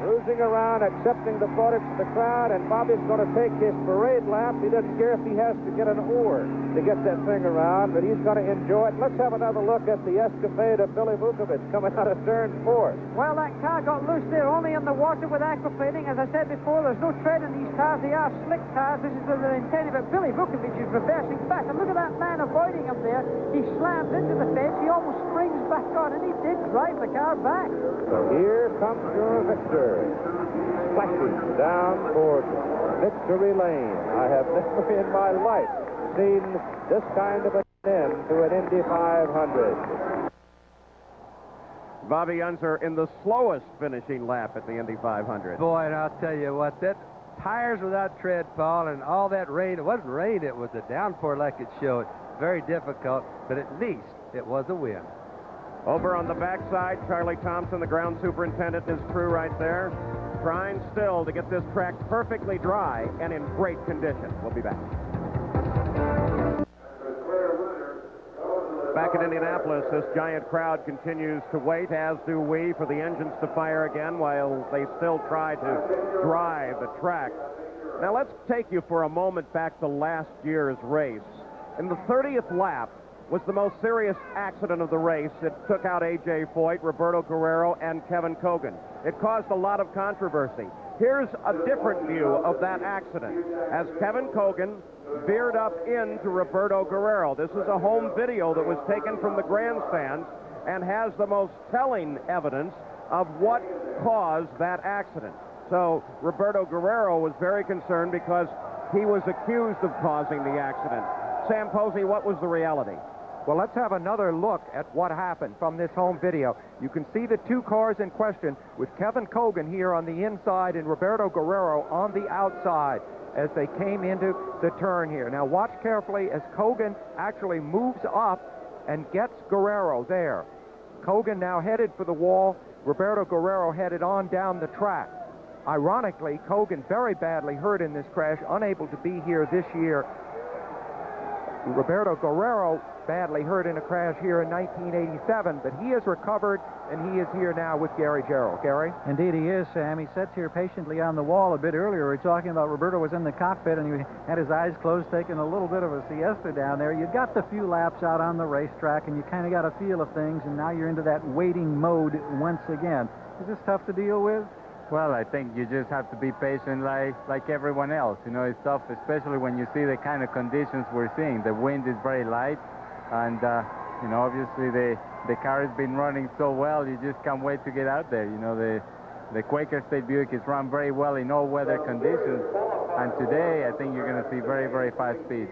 cruising around, accepting the plaudits of the crowd, and Bobby's going to take his parade lap. He doesn't care if he has to get an oar to get that thing around, but he's going to enjoy it. Let's have another look at the escapade of Billy Vukovic coming out of turn 4.
Well, that car got loose there, only in the water with aquaplaning. As I said before, there's no tread in these cars. They are slick cars. This is what they're intended, but Billy Vukovic is reversing back. And look at that man avoiding him there. He slams into the fence. He almost springs back on, and he did drive the car back.
So here comes your victor, splashing down toward victory lane. I have never in my life seen this kind of an end to an Indy 500.
Bobby Unser in the slowest finishing lap at the Indy 500.
Boy, and I'll tell you what, that tires without tread, Paul, and all that rain. It wasn't rain, it was a downpour like it showed. Very difficult, but at least it was a win.
Over on the backside, Charlie Thompson, the ground superintendent, and his crew right there, trying still to get this track perfectly dry and in great condition. We'll be back. Back in Indianapolis, this giant crowd continues to wait, as do we, for the engines to fire again while they still try to dry the track. Now let's take you for a moment back to last year's race. In the 30th lap was the most serious accident of the race. It took out A.J. Foyt, Roberto Guerrero, and Kevin Kogan. It caused a lot of controversy. Here's a different view of that accident as Kevin Kogan veered up into Roberto Guerrero. This is a home video that was taken from the grandstands and has the most telling evidence of what caused that accident. So Roberto Guerrero was very concerned because he was accused of causing the accident. Sam Posey, what was the reality?
Well, let's have another look at what happened from this home video. You can see the 2 cars in question with Kevin Kogan here on the inside and Roberto Guerrero on the outside as they came into the turn here. Now watch carefully as Kogan actually moves up and gets Guerrero there. Kogan now headed for the wall. Roberto Guerrero headed on down the track. Ironically, Kogan very badly hurt in this crash, unable to be here this year. Roberto Guerrero badly hurt in a crash here in 1987, but he has recovered, and he is here now with Gary Gerald. Gary?
Indeed he is, Sam. He sits here patiently on the wall a bit earlier. We were talking about Roberto was in the cockpit, and he had his eyes closed, taking a little bit of a siesta down there. You got the few laps out on the racetrack, and you kind of got a feel of things, and now you're into that waiting mode once again. Is this tough to deal with?
Well, I think you just have to be patient like everyone else. You know, it's tough, especially when you see the kind of conditions we're seeing. The wind is very light, and, you know, obviously the car has been running so well, you just can't wait to get out there. You know, the Quaker State Buick is run very well in all weather conditions, and today I think you're going to see very, very fast speed.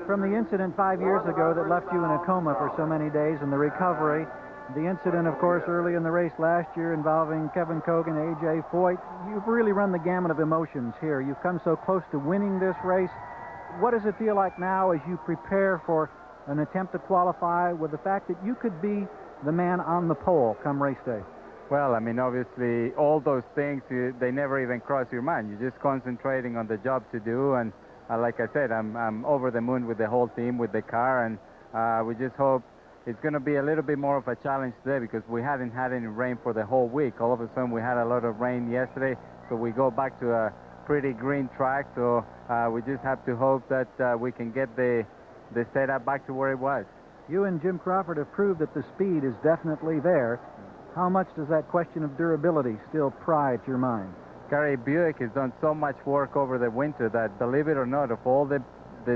From the incident 5 years ago that left you in a coma for so many days and the recovery, the incident, of course, early in the race last year involving Kevin Kogan, A.J. Foyt, you've really run the gamut of emotions here. You've come so close to winning this race. What does it feel like now as you prepare for an attempt to qualify with the fact that you could be the man on the pole come race day?
Well, I mean, obviously, all those things, they never even cross your mind. You're just concentrating on the job to do, and like I said, I'm over the moon with the whole team, with the car, and We just hope it's going to be a little bit more of a challenge today because we hadn't had any rain for the whole week. All of a sudden, we had a lot of rain yesterday, so we go back to a pretty green track. So we just have to hope that we can get the setup back to where it was.
You and Jim Crawford have proved that the speed is definitely there. How much does that question of durability still pry at your mind?
Gary, Buick has done so much work over the winter that, believe it or not, of all the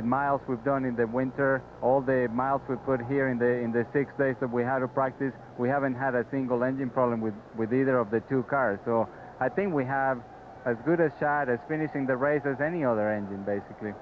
miles we've done in the winter, all the miles we put here in the 6 days that we had to practice, we haven't had a single engine problem with either of the two cars. So I think we have as good a shot as finishing the race as any other engine, basically.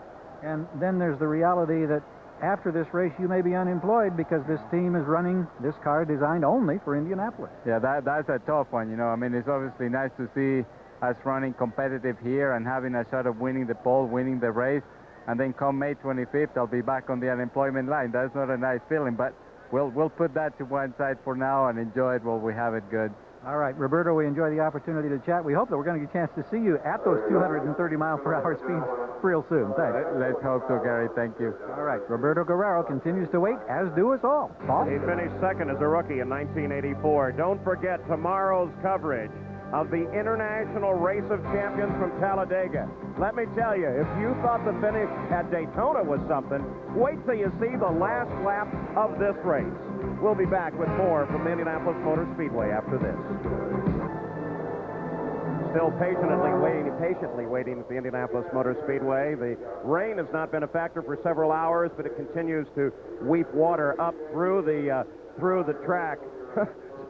And then there's the reality that after this race you may be unemployed because this team is running this car designed only for Indianapolis.
Yeah, that's a tough one, you know. I mean, it's obviously nice to see us running competitive here and having a shot of winning the pole, winning the race, and then come May 25th, I'll be back on the unemployment line. That's not a nice feeling, but we'll put that to one side for now and enjoy it while we have it good.
All right, Roberto, we enjoy the opportunity to chat. We hope that we're going to get a chance to see you at those 230 mile per hour speeds real soon. Thanks.
Let's hope so, Gary. Thank you.
All right, Roberto Guerrero continues to wait, as do us all. Paul?
He finished second as a rookie in 1984. Don't forget tomorrow's coverage of the International Race of Champions from Talladega. Let me tell you, if you thought the finish at Daytona was something, wait till you see the last lap of this race. We'll be back with more from the Indianapolis Motor Speedway after this. Still patiently waiting at the Indianapolis Motor Speedway. The rain has not been a factor for several hours, but it continues to weep water up through the track.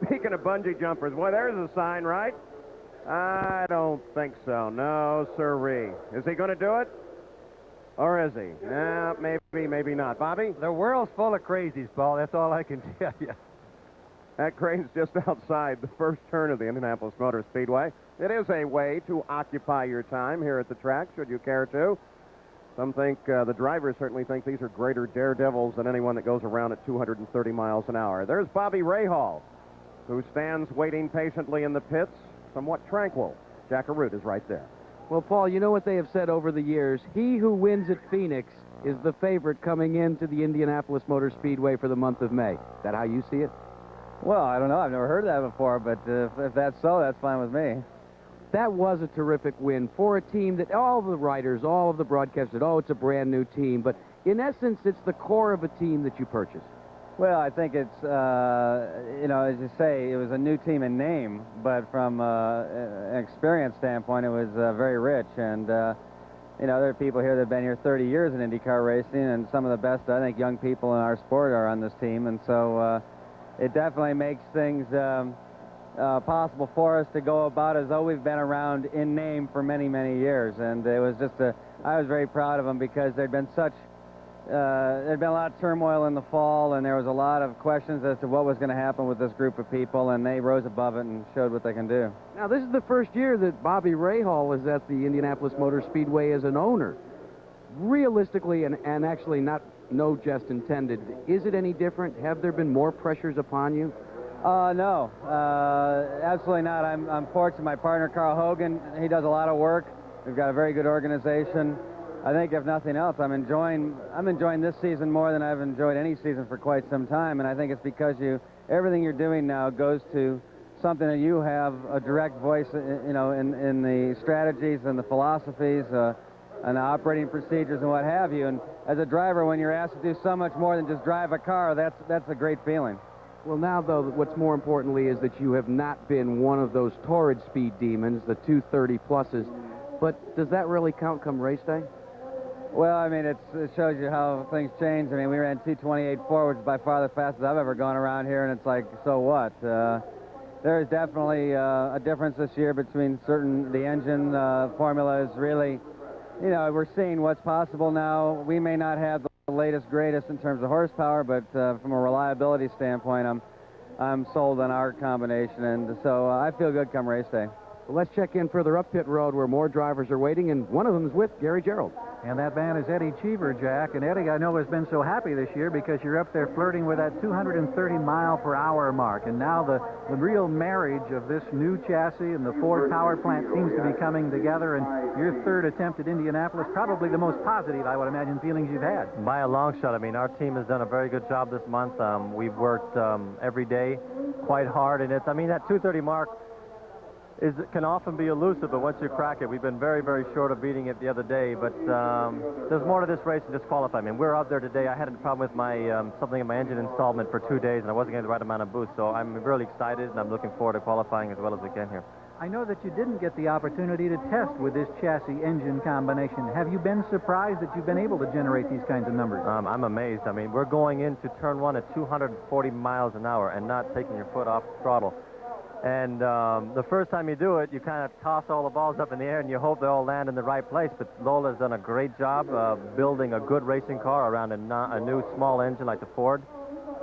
Speaking of bungee jumpers, boy, there's a sign, right? I don't think so. No, sirree. Is he going to do it? Or is he? Yeah, maybe not. Bobby?
The world's full of crazies, Paul. That's all I can tell you.
That crane's just outside the first turn of the Indianapolis Motor Speedway. It is a way to occupy your time here at the track, should you care to. Some think, the drivers certainly think these are greater daredevils than anyone that goes around at 230 miles an hour. There's Bobby Rahal, who stands waiting patiently in the pits, somewhat tranquil. Jack Arute is right there.
Well, Paul, you know what they have said over the years? He who wins at Phoenix is the favorite coming into the Indianapolis Motor Speedway for the month of May. Is that how you see it?
Well, I don't know. I've never heard that before, but if that's so, that's fine with me.
That was a terrific win for a team that all of the writers, all of the broadcasters said, oh, it's a brand new team. But in essence, it's the core of a team that you purchased.
Well, I think it's, you know, as you say, it was a new team in name, but from an experience standpoint, it was very rich. And, you know, there are people here that have been here 30 years in IndyCar racing, and some of the best, I think, young people in our sport are on this team. And so it definitely makes things possible for us to go about as though we've been around in name for many, many years. And it was just I was very proud of them because there'd been there'd been a lot of turmoil in the fall, and there was a lot of questions as to what was going to happen with this group of people, and they rose above it and showed what they can do.
Now, this is the first year that Bobby Rahal is at the Indianapolis Motor Speedway as an owner. Realistically, and actually no jest intended, is it any different? Have there been more pressures upon you?
No, absolutely not. I'm fortunate. My partner, Carl Hogan, he does a lot of work. We've got a very good organization. I think, if nothing else, I'm enjoying this season more than I've enjoyed any season for quite some time, and I think it's because everything you're doing now goes to something that you have a direct voice, you know, in the strategies and the philosophies and the operating procedures and what have you. And as a driver, when you're asked to do so much more than just drive a car, that's a great feeling.
Well, now, though, what's more importantly is that you have not been one of those torrid speed demons, the 230 pluses. But does that really count come race day?
Well, I mean, it shows you how things change. I mean, we ran 228.4, which is by far the fastest I've ever gone around here, and it's like, so what? There is definitely a difference this year between the engine formula is really, you know, we're seeing what's possible now. We may not have the latest, greatest in terms of horsepower, but from a reliability standpoint, I'm sold on our combination, and so I feel good come race day.
Well, let's check in further up pit road where more drivers are waiting, and one of them is with Gary Gerald.
And that man is Eddie Cheever, Jack. And Eddie, I know, has been so happy this year because you're up there flirting with that 230-mile-per-hour mark. And now the real marriage of this new chassis and the Ford power plant seems to be coming together. And your third attempt at Indianapolis, probably the most positive, I would imagine, feelings you've had.
By a long shot. I mean, our team has done a very good job this month. We've worked every day quite hard. And it's, I mean, that 230 mark can often be elusive, but once you crack it, we've been very, very short of beating it the other day. But there's more to this race than just qualifying. I mean, we're out there today. I had a problem with my something in my engine installment for 2 days, and I wasn't getting the right amount of boost. So I'm really excited, and I'm looking forward to qualifying as well as we can here.
I know that you didn't get the opportunity to test with this chassis engine combination. Have you been surprised that you've been able to generate these kinds of numbers?
I'm amazed. I mean, we're going into turn one at 240 miles an hour and not taking your foot off the throttle. And the first time you do it, you kind of toss all the balls up in the air and you hope they all land in the right place. But Lola's done a great job building a good racing car around a new small engine like the Ford.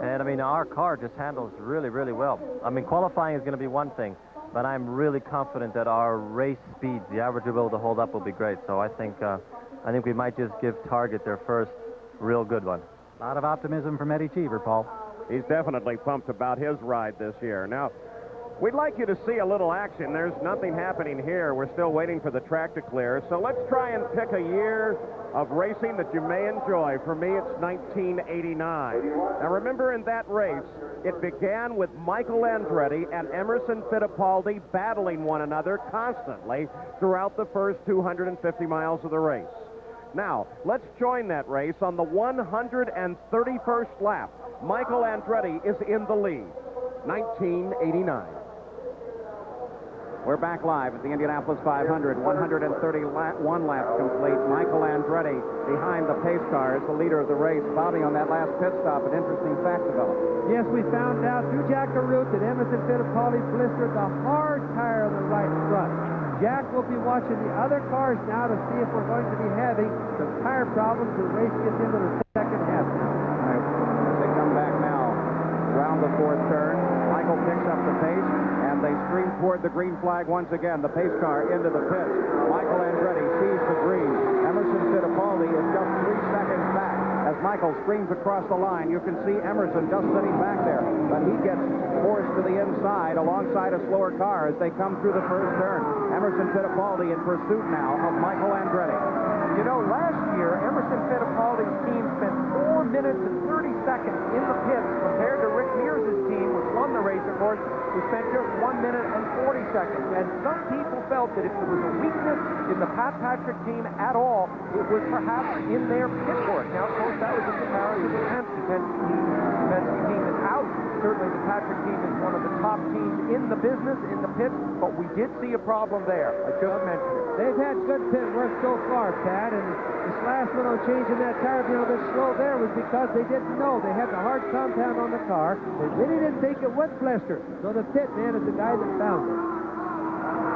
And, I mean, our car just handles really, really well. I mean, qualifying is going to be one thing, but I'm really confident that our race speeds, the average we'll be able to hold up will be great. So I think we might just give Target their first real good one.
A lot of optimism from Eddie Cheever, Paul.
He's definitely pumped about his ride this year. Now, we'd like you to see a little action. There's nothing happening here. We're still waiting for the track to clear. So let's try and pick a year of racing that you may enjoy. For me, it's 1989. Now, remember, in that race, it began with Michael Andretti and Emerson Fittipaldi battling one another constantly throughout the first 250 miles of the race. Now, let's join that race on the 131st lap. Michael Andretti is in the lead. 1989. We're back live at the Indianapolis 500. 131 laps complete. Michael Andretti behind the pace car is the leader of the race. Bobby, on that last pit stop, an interesting fact developed.
Yes, we found out through Jack Arute that Emerson Fittipaldi blistered the hard tire on the right front. Jack will be watching the other cars now to see if we're going to be having some tire problems as the race gets into the second half now.
All right, as they come back now around the fourth turn, Michael picks up the pace, and they stream toward the green flag once again. The pace car into the pits. Michael Andretti sees the green. Emerson Fittipaldi is just 3 seconds back. As Michael streams across the line, you can see Emerson just sitting back there, but he gets forced to the inside alongside a slower car as they come through the first turn. Emerson Fittipaldi in pursuit now of Michael Andretti.
You know, last year, Emerson Fittipaldi's team spent 4 minutes and 30 seconds in the pits compared to Rick Mears' team, which won the race, of course, who spent just 1 minute and 40 seconds. And some people felt that if there was a weakness in the Pat Patrick team at all, it was perhaps in their pit work. Now, of course, that was in comparison to the Penske team is out. Certainly the Patrick team is one of the top teams in the business, in the pits, but we did see a problem there. I just mentioned it.
They've had good pit work so far, Pat, and this last one on changing that tire being a bit slow there was because they didn't know. They had the hard compound on the car. They really didn't think it would blister. So the pit man is the guy that found it.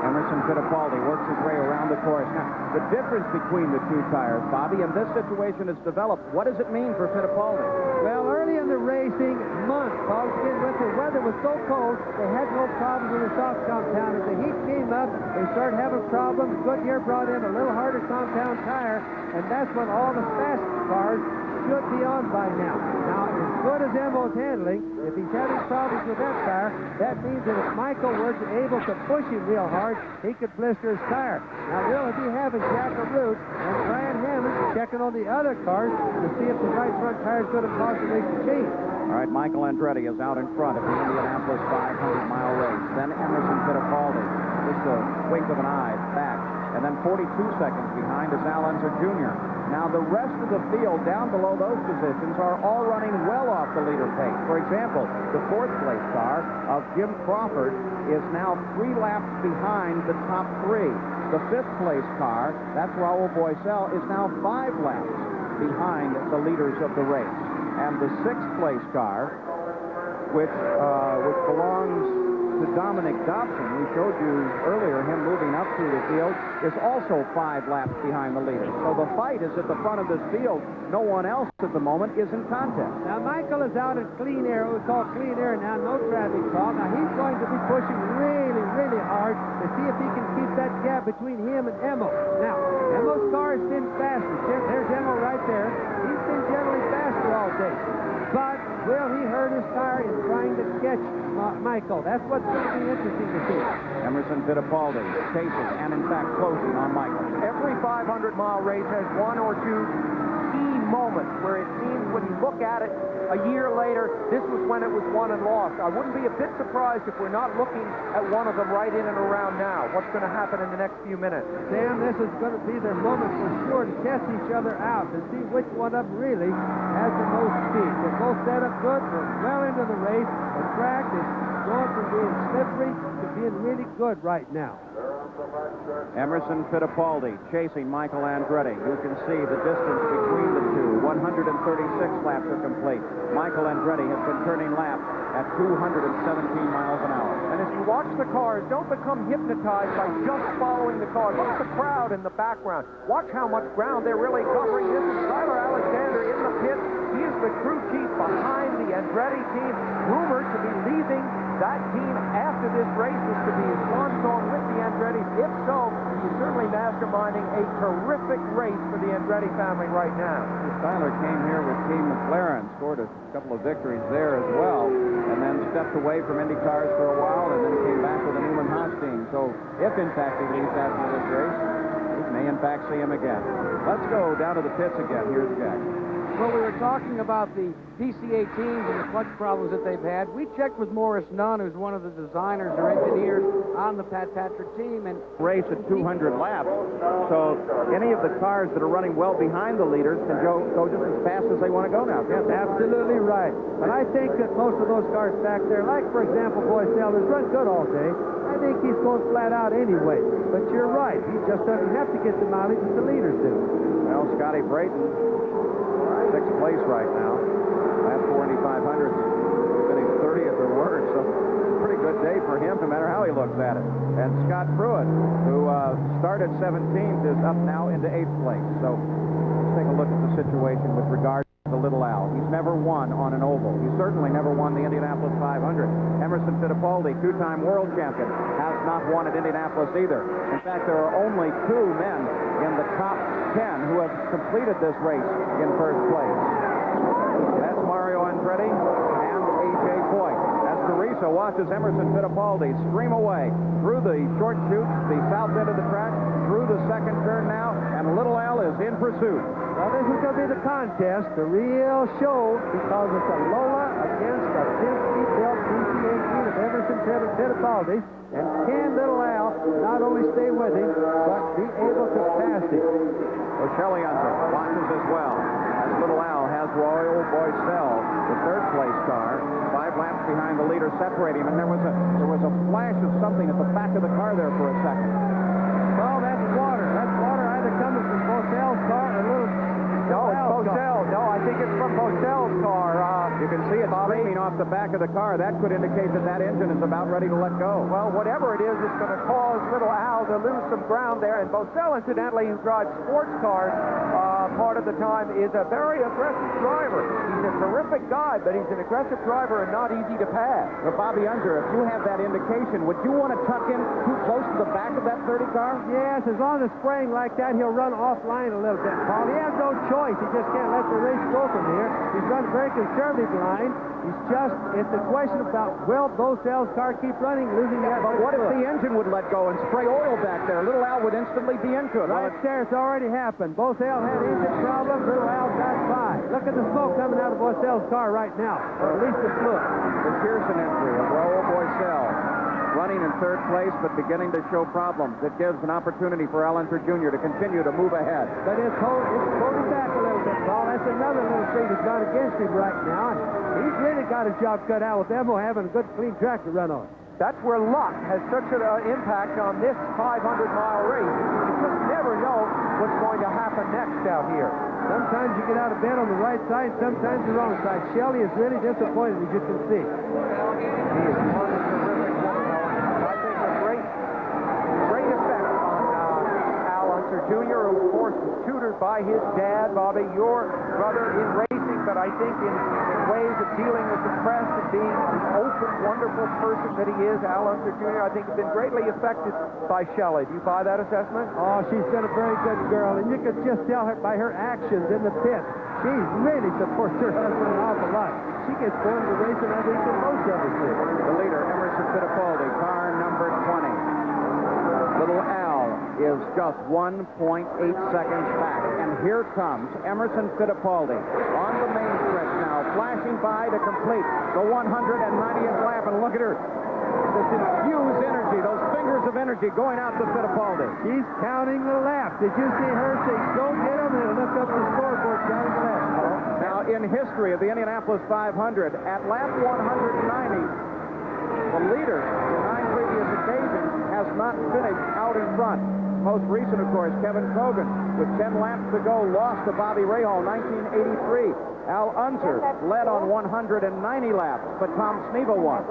Emerson Fittipaldi works his way around the course. Now, the difference between the two tires, Bobby, and this situation has developed. What does it mean for Fittipaldi?
Well, early in the racing month, Paul, with the weather was so cold, they had no problems with the soft compound. As the heat came up, they started having problems. Goodyear brought in a little harder compound tire, and that's what all the fast cars should be on by now. Now, as good as Emo's handling, if he's having problems with that tire, that means that if Michael was able to push him real hard, he could blister his tire. Now, we'll be having Jack Arute and Brian Hammond checking on the other cars to see if the right front tire is going to cause the race to change.
All right, Michael Andretti is out in front of the Indianapolis 500-mile race. Then Emerson Fittipaldi, just a wink of an eye back. And then 42 seconds behind is Al Unser Jr. Now, the rest of the field down below those positions are all running well off the leader pace. For example, the fourth-place car of Jim Crawford is now 3 laps behind the top 3. The fifth-place car, that's Raul Boesel, is now 5 laps behind the leaders of the race. And the sixth-place car, which belongs to to Dominic Dobson. We showed you earlier him moving up through the field, is also 5 laps behind the leader. So the fight is at the front of this field. No one else at the moment is in contest.
Now, Michael is out at clean air, what we call clean air now, no traffic call. Now, he's going to be pushing really, really hard to see if he can keep that gap between him and Emmo. Now, Emmo's car has been faster. There's Emmo right there. He's been generally faster all day. But will he hurt his tire in trying to catch Michael? That's what's going to be interesting to see.
Emerson Fittipaldi chasing and, in fact, closing on Michael. Every 500-mile race has 1 or 2 key moments where it seems when you look at it a year later, this was when it was won and lost. I wouldn't be a bit surprised if we're not looking at one of them right in and around now. What's going to happen in the next few minutes?
Sam, this is going to be their moment for sure to test each other out to see which one of them really has the most speed. They're both set up good. We're well into the race. The track is going from being slippery to being really good right now.
Emerson Fittipaldi chasing Michael Andretti. You can see the distance between the two. 136 laps are complete. Michael Andretti has been turning laps at 217 miles an hour. And as you watch the cars, don't become hypnotized by just following the car. Look at the crowd in the background. Watch how much ground they're really covering. This is Tyler Alexander in the pit. He is the crew chief behind the Andretti team, rumored to be leaving that team after this race is to be his swan song with the Andrettis. If so, he's certainly masterminding a terrific race for the Andretti family right now.
Tyler came here with Team McLaren, scored a couple of victories there as well, and then stepped away from Indy cars for a while, and then came back with the Newman Haas team. So if, in fact, he leaves after this race, we may, in fact, see him again. Let's go down to the pits again. Here's Jack.
Well, we were talking about the DCA teams and the clutch problems that they've had. We checked with Morris Nunn, who's one of the designers or engineers on the Pat Patrick team. And
race at 200 laps, so any of the cars that are running well behind the leaders can go just as fast as they want to go now. Yes,
absolutely right. But I think that most of those cars back there, like, for example, Boyce has run good all day. I think he's going flat out anyway. But you're right. He just doesn't have to get the mileage that the leaders do.
Well, Scotty Brayton, 6th place right now. Last 4 Indy 500s, getting 30th or worse. So pretty good day for him, no matter how he looks at it. And Scott Pruitt, who started 17th, is up now into 8th place. So let's take a look at the situation with regard to Little Al. He's never won on an oval. He certainly never won the Indianapolis 500. Emerson Fittipaldi, 2-time world champion, has not won at Indianapolis either. In fact, there are only 2 men in the top 10 who have completed this race in first place. That's Mario Andretti and A.J. Foyt. As Teresa watches Emerson Fittipaldi stream away through the short chute, the south end of the track, through the second turn now, and Little Al is in pursuit.
Well, this is going to be the contest, the real show, because it's a Lola against a Penske-built DCA team of Emerson Fittipaldi. And can Little Al not only stay with him, but be able to pass him?
Well, Shelley Hunter watches as well, as Little Al has Royal Boycell, the third-place car, 5 laps behind the leader, separating him. And there was a flash of something at the back of the car there for a second.
Well, that's water. That's water either coming from Boycell's car or Little
No, it's Boycell. No, I think it's from Boycell's car. You can see it streaming off the back of the car. That could indicate that engine is about ready to let go. Well, whatever it is, it's going to cause Little Al to lose some ground there. And Boycell, incidentally, who drives sports cars part of the time, is a very aggressive driver. He's a terrific guy, but he's an aggressive driver and not easy to pass. Well, Bobby Unger, if you have that indication, would you want to tuck in too close to the back of that 30 car?
Yes, as long as spraying like that, he'll run offline a little bit, Paul. He has no choice. He just can't let the race go from here. He's run a very conservative line. It's a question about, will Boycell's car keep running, losing that?
But what if the engine would let go and spray oil back there? Little Al would instantly be into it.
Right there, it's already happened. Boycell had engine problems. Little Al got by. Look at the smoke coming out of Boycell's car right now, or at least the fluid.
The Pearson entry of Raul Boycell, running in third place, but beginning to show problems. It gives an opportunity for Al Unser Jr. to continue to move ahead.
But it's holding back a little bit, Paul. That's another little thing that's gone against him right now. He's really got his job cut out with Emmo having a good, clean track to run on.
That's where luck has such an impact on this 500-mile race. You just never know what's going to happen next out here.
Sometimes you get out of bed on the right side, sometimes the wrong side. Shelley is really disappointed, as you can see.
He is one terrific woman.
Unser Jr., who, of course, was tutored by his dad, Bobby, your brother in racing, but I think in ways of dealing with the press and being the open, wonderful person that he is, Al Unser Jr., I think has been greatly affected by Shelley. Do you buy that assessment?
Oh, she's been a very good girl, and you could just tell her by her actions in the pit. She really supports her husband an awful lot. She gets more into racing, I think, than most of us do.
The leader, Emerson Fittipaldi, car number 20. Little Al is just 1.8 seconds back. And here comes Emerson Fittipaldi on the main stretch now, flashing by to complete the 190th lap. And look at her. This infused energy, those fingers of energy going out to Fittipaldi.
She's counting the laps. Did you see her say, go get them, and look up the scoreboard, counting the laps?
Now, in history of the Indianapolis 500, at lap 190, the leader in 9 previous occasions has not finished out in front. Most recent, of course, Kevin Cogan, with 10 laps to go, lost to Bobby Rahal, 1983. Al Unser led on 190 laps, but Tom Sneva won.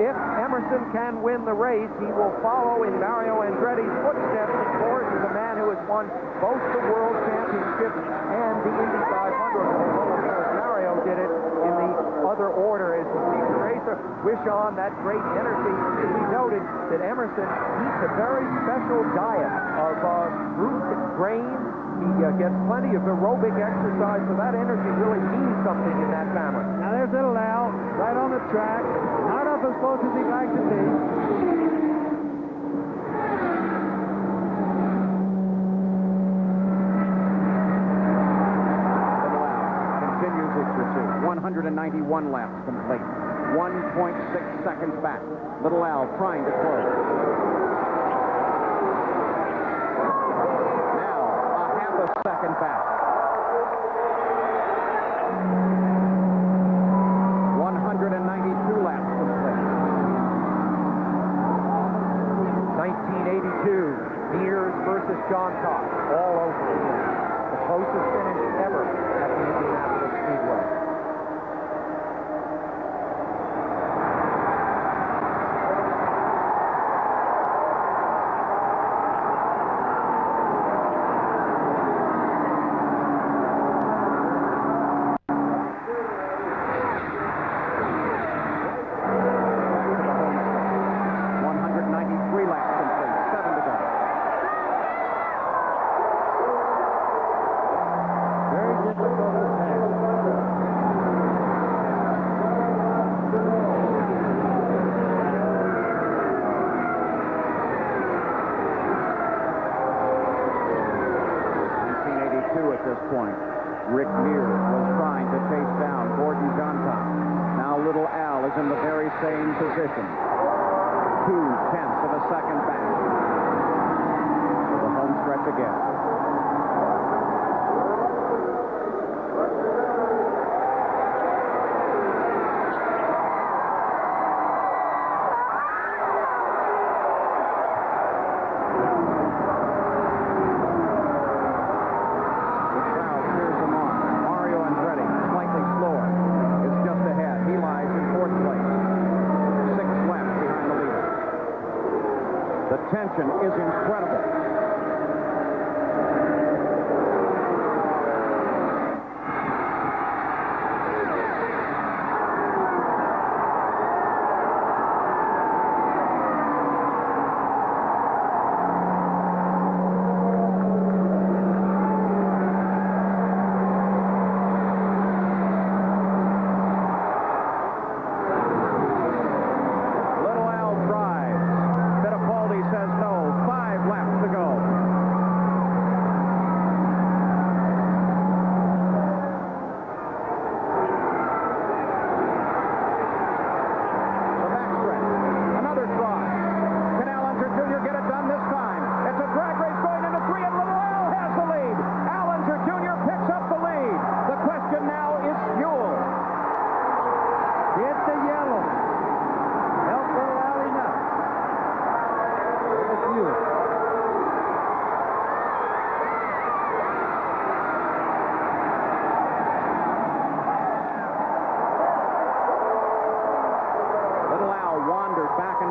If Emerson can win the race, he will follow in Mario Andretti's footsteps. Of course, he's a man who has won both the World Championships and the Indy 500. Although, of course, Mario did it in the other order as the feature racer. Wish on that great energy. We noted that Emerson eats a very special diet of fruit and grains. He gets plenty of aerobic exercise, so that energy really means something in that family.
Now there's little Al, right on the track, not up as close as he'd like to be.
Continues its pursuit. 191 laps complete. 1.6 seconds back. Little Al trying to close. Now, a half a second back. 192 laps complete.
1982, Mears versus John Cox, all over again. The closest finish ever at the Indianapolis Speedway.
At this point, Rick Mears was trying to chase down Gordon Johnson. Now little Al is in the very same position. 0.2 of a second back. To the home stretch again. The tension is incredible.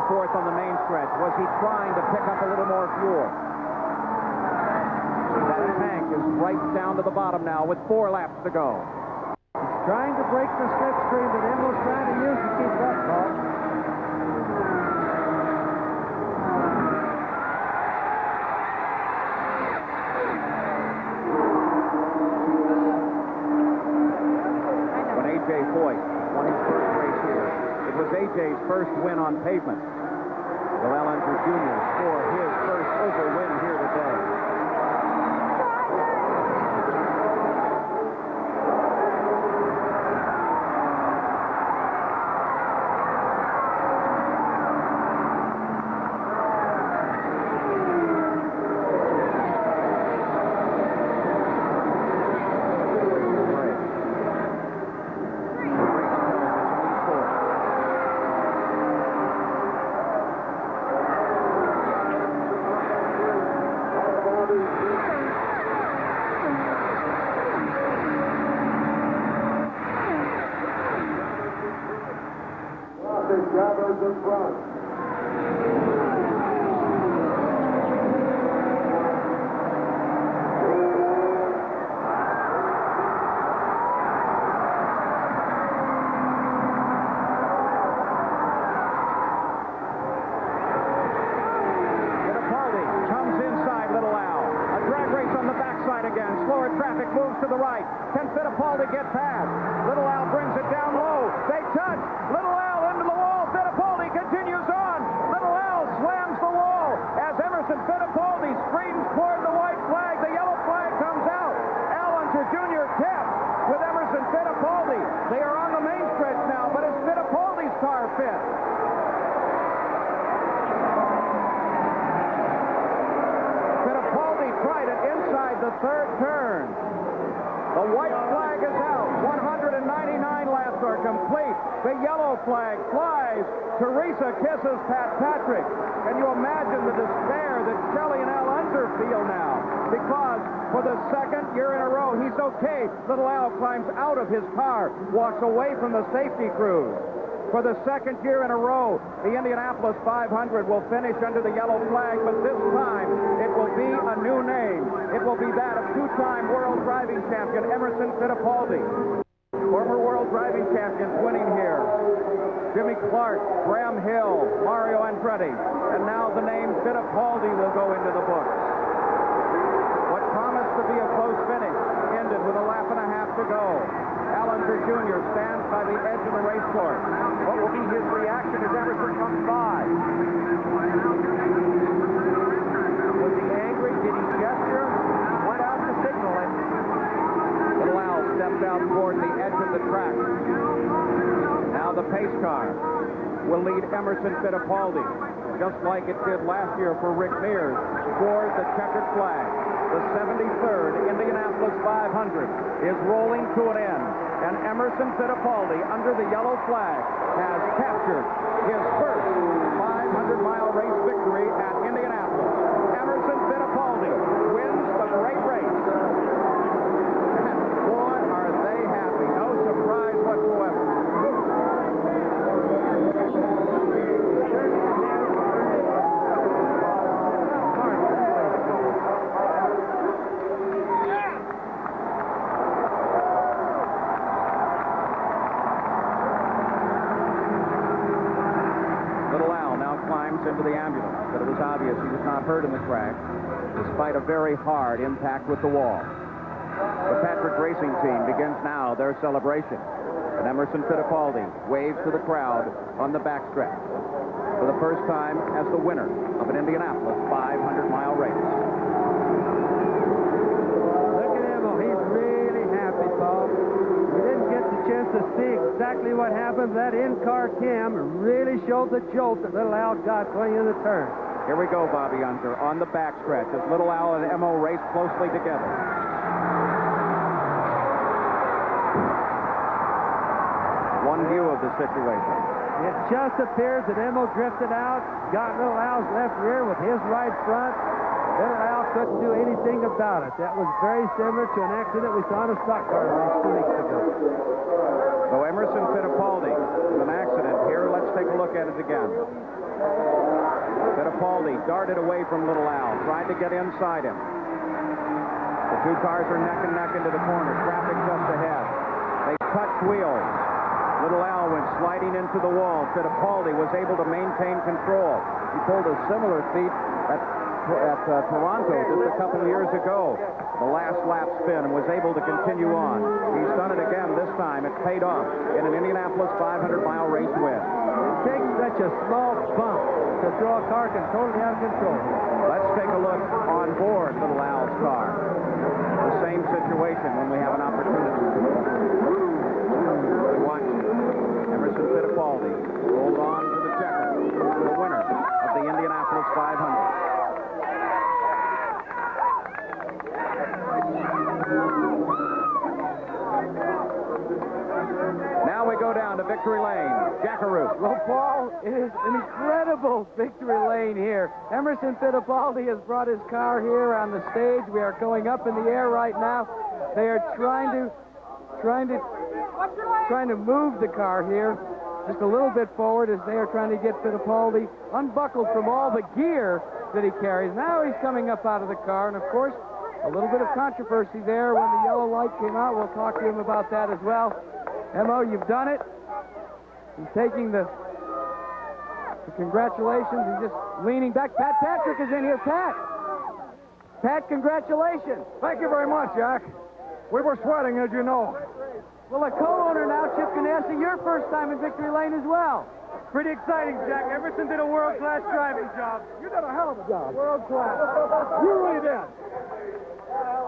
forth on the main stretch. Was he trying to pick up a little more fuel?
right down to the bottom now with 4 laps to go.
He's trying to break the slipstream that Emil's trying to use to keep up, Paul.
When A.J. Foyt won his first race here, it was A.J.'s first win on pavement. Will Ellinger Jr. score his first oval win here today.
Drivers in front.
Comes inside Little Al. A drag race on the backside again. Slower traffic moves to the right. Can Fittipaldi get past? Little Al brings it down low. They touch. Little Al into the wall. Fittipaldi continues on. Little Al slams the wall as Emerson Fittipaldi screams toward the white flag. The yellow flag comes out. Ellinger Jr. taps with Emerson Fittipaldi. They are on the main stretch now, but it's Fittipaldi's car fit. Tried it inside the third turn. The white flag is out. 199 laps are complete. The yellow flag flies. Teresa kisses Pat Patrick. Can you imagine the despair that Shelley and Al Unser feel now? Because for the second year in a row, he's okay. Little Al climbs out of his car, walks away from the safety crews. For the second year in a row, the Indianapolis 500 will finish under the yellow flag, but this time it will be a new name. It will be that of two-time world driving champion Emerson Fittipaldi. Former world driving champions winning here. Jimmy Clark, Graham Hill, Mario Andretti, and now the name Fittipaldi will go into the books. What promised to be a close finish ended with a lap and a half to go. Ellinger Jr. stands by the edge of the race course. What will be his reaction as Emerson comes by? Was he angry? Did he gesture? Went out to signal it. Little Al steps out toward the edge of the track. Now the pace car will lead Emerson Fittipaldi, just like it did last year for Rick Mears, toward the checkered flag. The 73rd Indianapolis 500 is rolling to an end, and Emerson Fittipaldi, under the yellow flag, has captured his first 500-mile race victory at Indianapolis. Emerson Fittipaldi wins the great race. And boy, are they happy. No surprise whatsoever. Into the ambulance, but it was obvious he was not hurt in the crash, despite a very hard impact with the wall. The Patrick Racing Team begins now their celebration, and Emerson Fittipaldi waves to the crowd on the backstretch for the first time as the winner of an Indianapolis 500-mile race.
Look at him, he's really happy, Paul. We didn't get the chance to see exactly what happened. That in-car cam really showed the jolt that Little Al got going in the turn.
Here we go, Bobby Unser, on the backstretch as Little Al and Emo race closely together. One view of the situation.
It just appears that Emo drifted out, got Little Al's left rear with his right front. Little Al couldn't do anything about it. That was very similar to an accident we saw in a stock car race 2 weeks ago.
So Emerson Fittipaldi with an accident here. Let's take a look at it again. Fittipaldi darted away from Little Al, tried to get inside him. The two cars are neck and neck into the corner. Traffic just ahead. They touched wheels. Little Al went sliding into the wall. Fittipaldi was able to maintain control. He pulled a similar feat at Toronto just a couple of years ago. The last lap spin and was able to continue on. He's done it again this time. It paid off in an Indianapolis 500-mile race win.
It takes such a small bump to throw a car totally out of control.
Let's take a look on board Little Al's car. The same situation when we have an opportunity. We watch Emerson Fittipaldi hold on to the checker, the winner of the Indianapolis 500. Now we go down to Victory Lane. Jackaroo.
Well, Paul, it is an incredible victory lane here. Emerson Fittipaldi has brought his car here on the stage. We are going up in the air right now. They are trying to move the car here just a little bit forward as they are trying to get Fittipaldi unbuckled from all the gear that he carries. Now he's coming up out of the car, and of course, a little bit of controversy there when the yellow light came out. We'll talk to him about that as well. Emo, you've done it. He's taking the congratulations. He's just leaning back. Pat Patrick is in here. Pat, congratulations.
Thank you very much, Jack. We were sweating, as you know.
Well, a co-owner now, Chip Ganassi, your first time in victory lane as well.
Pretty exciting, Jack. Emerson did a world-class driving job. You did a hell of a job. World-class. You really did.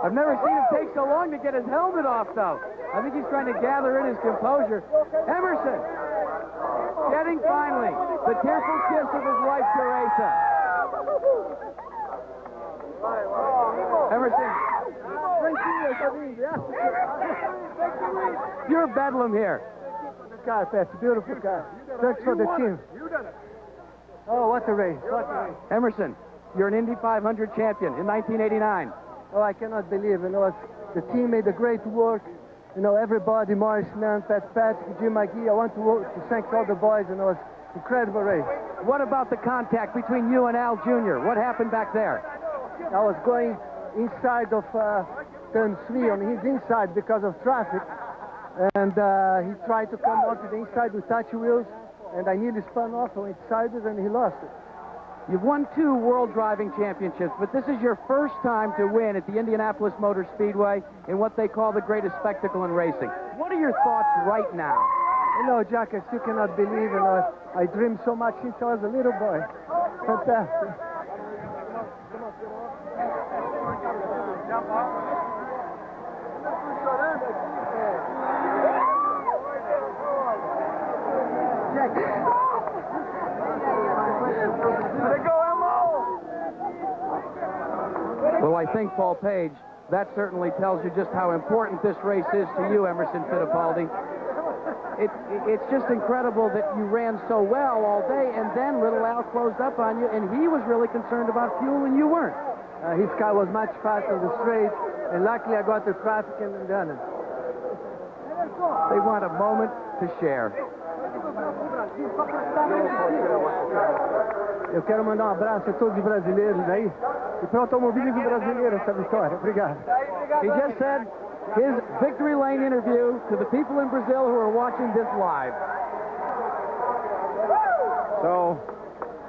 I've never seen him take so long to get his helmet off, though. I think he's trying to gather in his composure. Emerson, getting finally the tearful kiss of his wife, Teresa. Emerson. Pure bedlam here.
The car, Pat. Beautiful car. Thanks for the team. Oh, what a race. What a race.
Emerson, you're an Indy 500 champion in 1989.
Oh, I cannot believe, the team made a great work. Everybody, Morris Nunn, Pat Patrick, Jim McGee. I want to thank all the boys, it was an incredible race.
What about the contact between you and Al Jr.? What happened back there?
I was going inside of turn 3 on his inside because of traffic, and he tried to come onto the inside with touch wheels, and I nearly spun off on his side, and he lost it.
You've won 2 World Driving Championships, but this is your first time to win at the Indianapolis Motor Speedway in what they call the greatest spectacle in racing. What are your thoughts right now?
Jack, I still cannot believe, I dreamed so much since I was a little boy. Fantastic.
Well, I think, Paul Page, that certainly tells you just how important this race is to you, Emerson Fittipaldi. It's just incredible that you ran so well all day, and then Little Al closed up on you, and he was really concerned about fuel, and you weren't.
His car was much faster on the straight, and luckily I got the traffic and done it.
They want a moment to share.
Eu quero mandar abraço a todos os brasileiros aí e para o automobilismo brasileiro essa vitória. Obrigado.
He just said his victory lane interview to the people in Brazil who are watching this live.
So,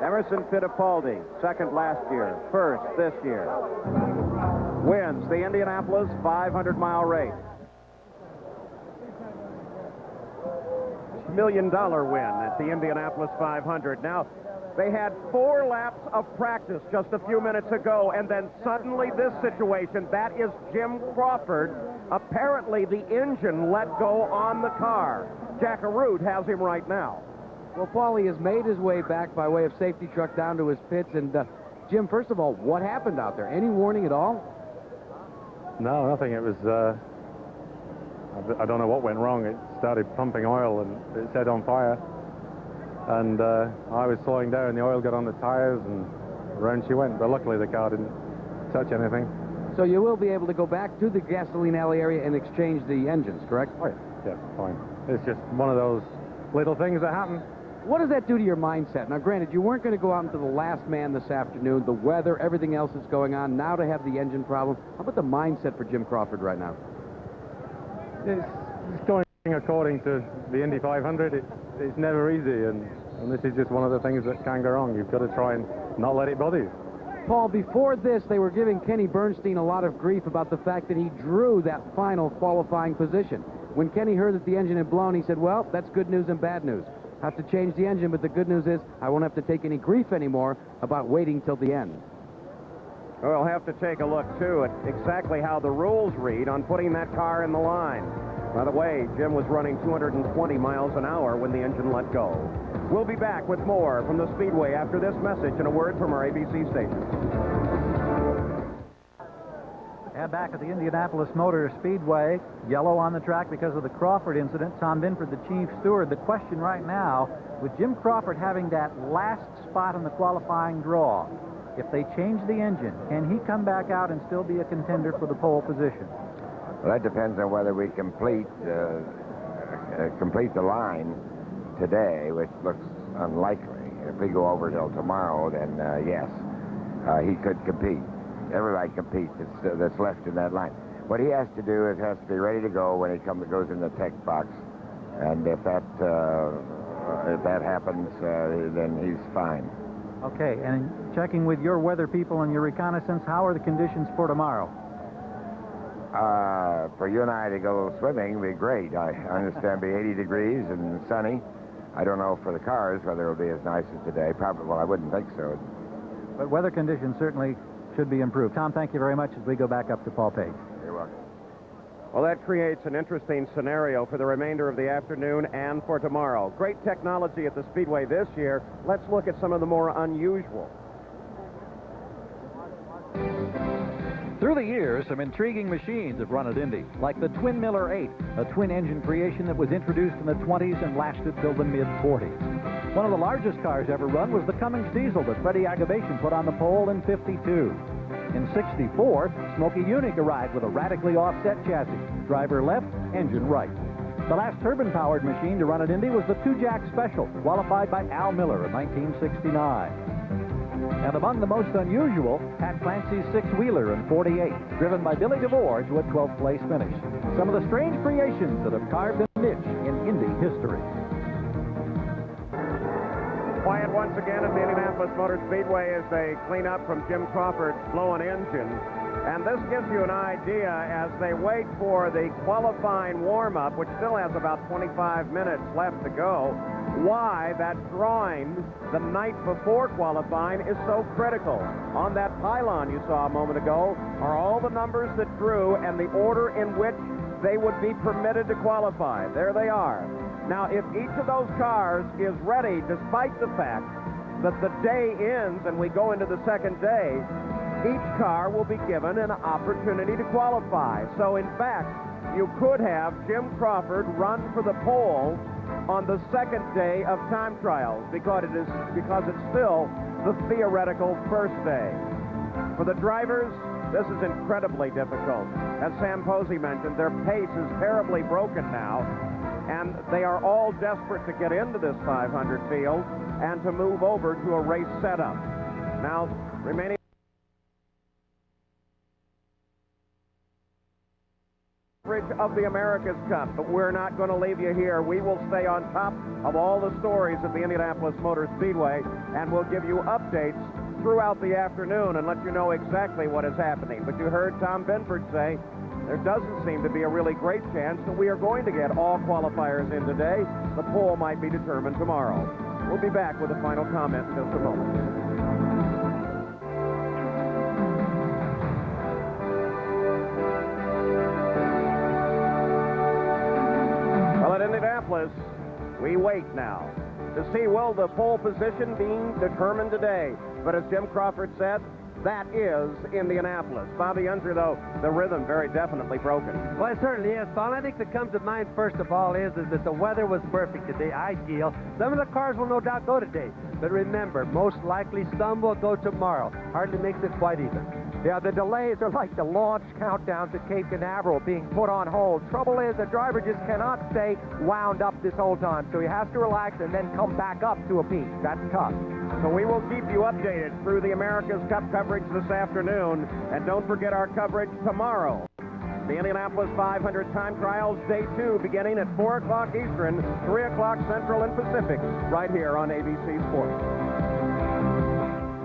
Emerson Fittipaldi, second last year, first this year, wins the Indianapolis 500-mile race. $1 million win at the Indianapolis 500. Now, they had 4 laps of practice just a few minutes ago, and then suddenly this situation. That is Jim Crawford. Apparently, the engine let go on the car. Jackaroo has him right now.
Well, Paulie has made his way back by way of safety truck down to his pits. And, Jim, first of all, what happened out there? Any warning at all?
No, nothing. It was, I don't know what went wrong. It started pumping oil and it set on fire. And I was slowing down, the oil got on the tires, and around she went. But luckily, the car didn't touch anything.
So you will be able to go back to the gasoline alley area and exchange the engines, correct?
Oh, yeah, fine. It's just one of those little things that happen.
What does that do to your mindset? Now, granted, you weren't going to go out into the last man this afternoon, the weather, everything else that's going on, now to have the engine problem. How about the mindset for Jim Crawford right now?
It's going according to the Indy 500. It's never easy, and this is just one of the things that can go wrong. You've got to try and not let it bother you.
Paul, before this, they were giving Kenny Bernstein a lot of grief about the fact that he drew that final qualifying position. When Kenny heard that the engine had blown, he said, well, that's good news and bad news. Have to change the engine, but the good news is I won't have to take any grief anymore about waiting till the end.
We'll have to take a look, too, at exactly how the rules read on putting that car in the line. By the way, Jim was running 220 miles an hour when the engine let go. We'll be back with more from the Speedway after this message and a word from our ABC station.
And back at the Indianapolis Motor Speedway, yellow on the track because of the Crawford incident. Tom Binford, the chief steward. The question right now, with Jim Crawford having that last spot in the qualifying draw, if they change the engine, can he come back out and still be a contender for the pole position?
Well, that depends on whether we complete the line today, which looks unlikely. If we go over till tomorrow, then yes, he could compete. Everybody competes that's left in that line. What he has to do is has to be ready to go when he goes in the tech box, and if that happens, then he's fine.
Okay, and checking with your weather people and your reconnaissance, how are the conditions for tomorrow?
For you and I to go swimming would be great. I understand it'll be 80 degrees and sunny. I don't know for the cars whether it'll be as nice as today. Probably, well, I wouldn't think so.
But weather conditions certainly should be improved. Tom, thank you very much as we go back up to Paul Page.
You're welcome.
Well, that creates an interesting scenario for the remainder of the afternoon and for tomorrow. Great technology at the Speedway this year. Let's look at some of the more unusual.
Through the years, some intriguing machines have run at Indy, like the Twin Miller 8, a twin-engine creation that was introduced in the 20s and lasted till the mid-40s. One of the largest cars ever run was the Cummins diesel that Freddie Agabation put on the pole in '52. In '64, Smokey Unic arrived with a radically offset chassis, driver left, engine right. The last turbine-powered machine to run at Indy was the Two-Jack Special, qualified by Al Miller in 1969. And among the most unusual, Pat Clancy's six-wheeler in '48, driven by Billy DeVore to a 12th place finish. Some of the strange creations that have carved a niche in Indy history.
Quiet once again at the Indianapolis Motor Speedway as they clean up from Jim Crawford's blown engine. And this gives you an idea as they wait for the qualifying warm-up, which still has about 25 minutes left to go, why that drawing the night before qualifying is so critical. On that pylon you saw a moment ago are all the numbers that drew and the order in which they would be permitted to qualify. There they are. Now, if each of those cars is ready, despite the fact that the day ends and we go into the second day, each car will be given an opportunity to qualify. So, in fact, you could have Jim Crawford run for the pole on the second day of time trials because it's still the theoretical first day. For the drivers, this is incredibly difficult. As Sam Posey mentioned, their pace is terribly broken now, and they are all desperate to get into this 500 field and to move over to a race setup. Now, remaining of the America's Cup, but we're not going to leave you here. We will stay on top of all the stories at the Indianapolis Motor Speedway, and we'll give you updates throughout the afternoon and let you know exactly what is happening. But you heard Tom Binford say there doesn't seem to be a really great chance that we are going to get all qualifiers in today. The pole might be determined tomorrow. We'll be back with a final comment in just a moment. Indianapolis, we wait now to see will the pole position being determined today. But as Jim Crawford said, that is Indianapolis. Bobby Unser, though, the rhythm very definitely broken.
Well, it certainly is, Paul. I think that comes to mind first of all is that the weather was perfect today, ideal. Some of the cars will no doubt go today. But remember, most likely some will go tomorrow. Hardly makes it quite even.
Yeah, the delays are like the launch countdowns at Cape Canaveral being put on hold. Trouble is, the driver just cannot stay wound up this whole time, so he has to relax and then come back up to a peak. That's tough.
So we will keep you updated through the America's Cup coverage this afternoon, and don't forget our coverage tomorrow. The Indianapolis 500 time trials, day 2, beginning at 4 o'clock Eastern, 3 o'clock Central and Pacific, right here on ABC Sports.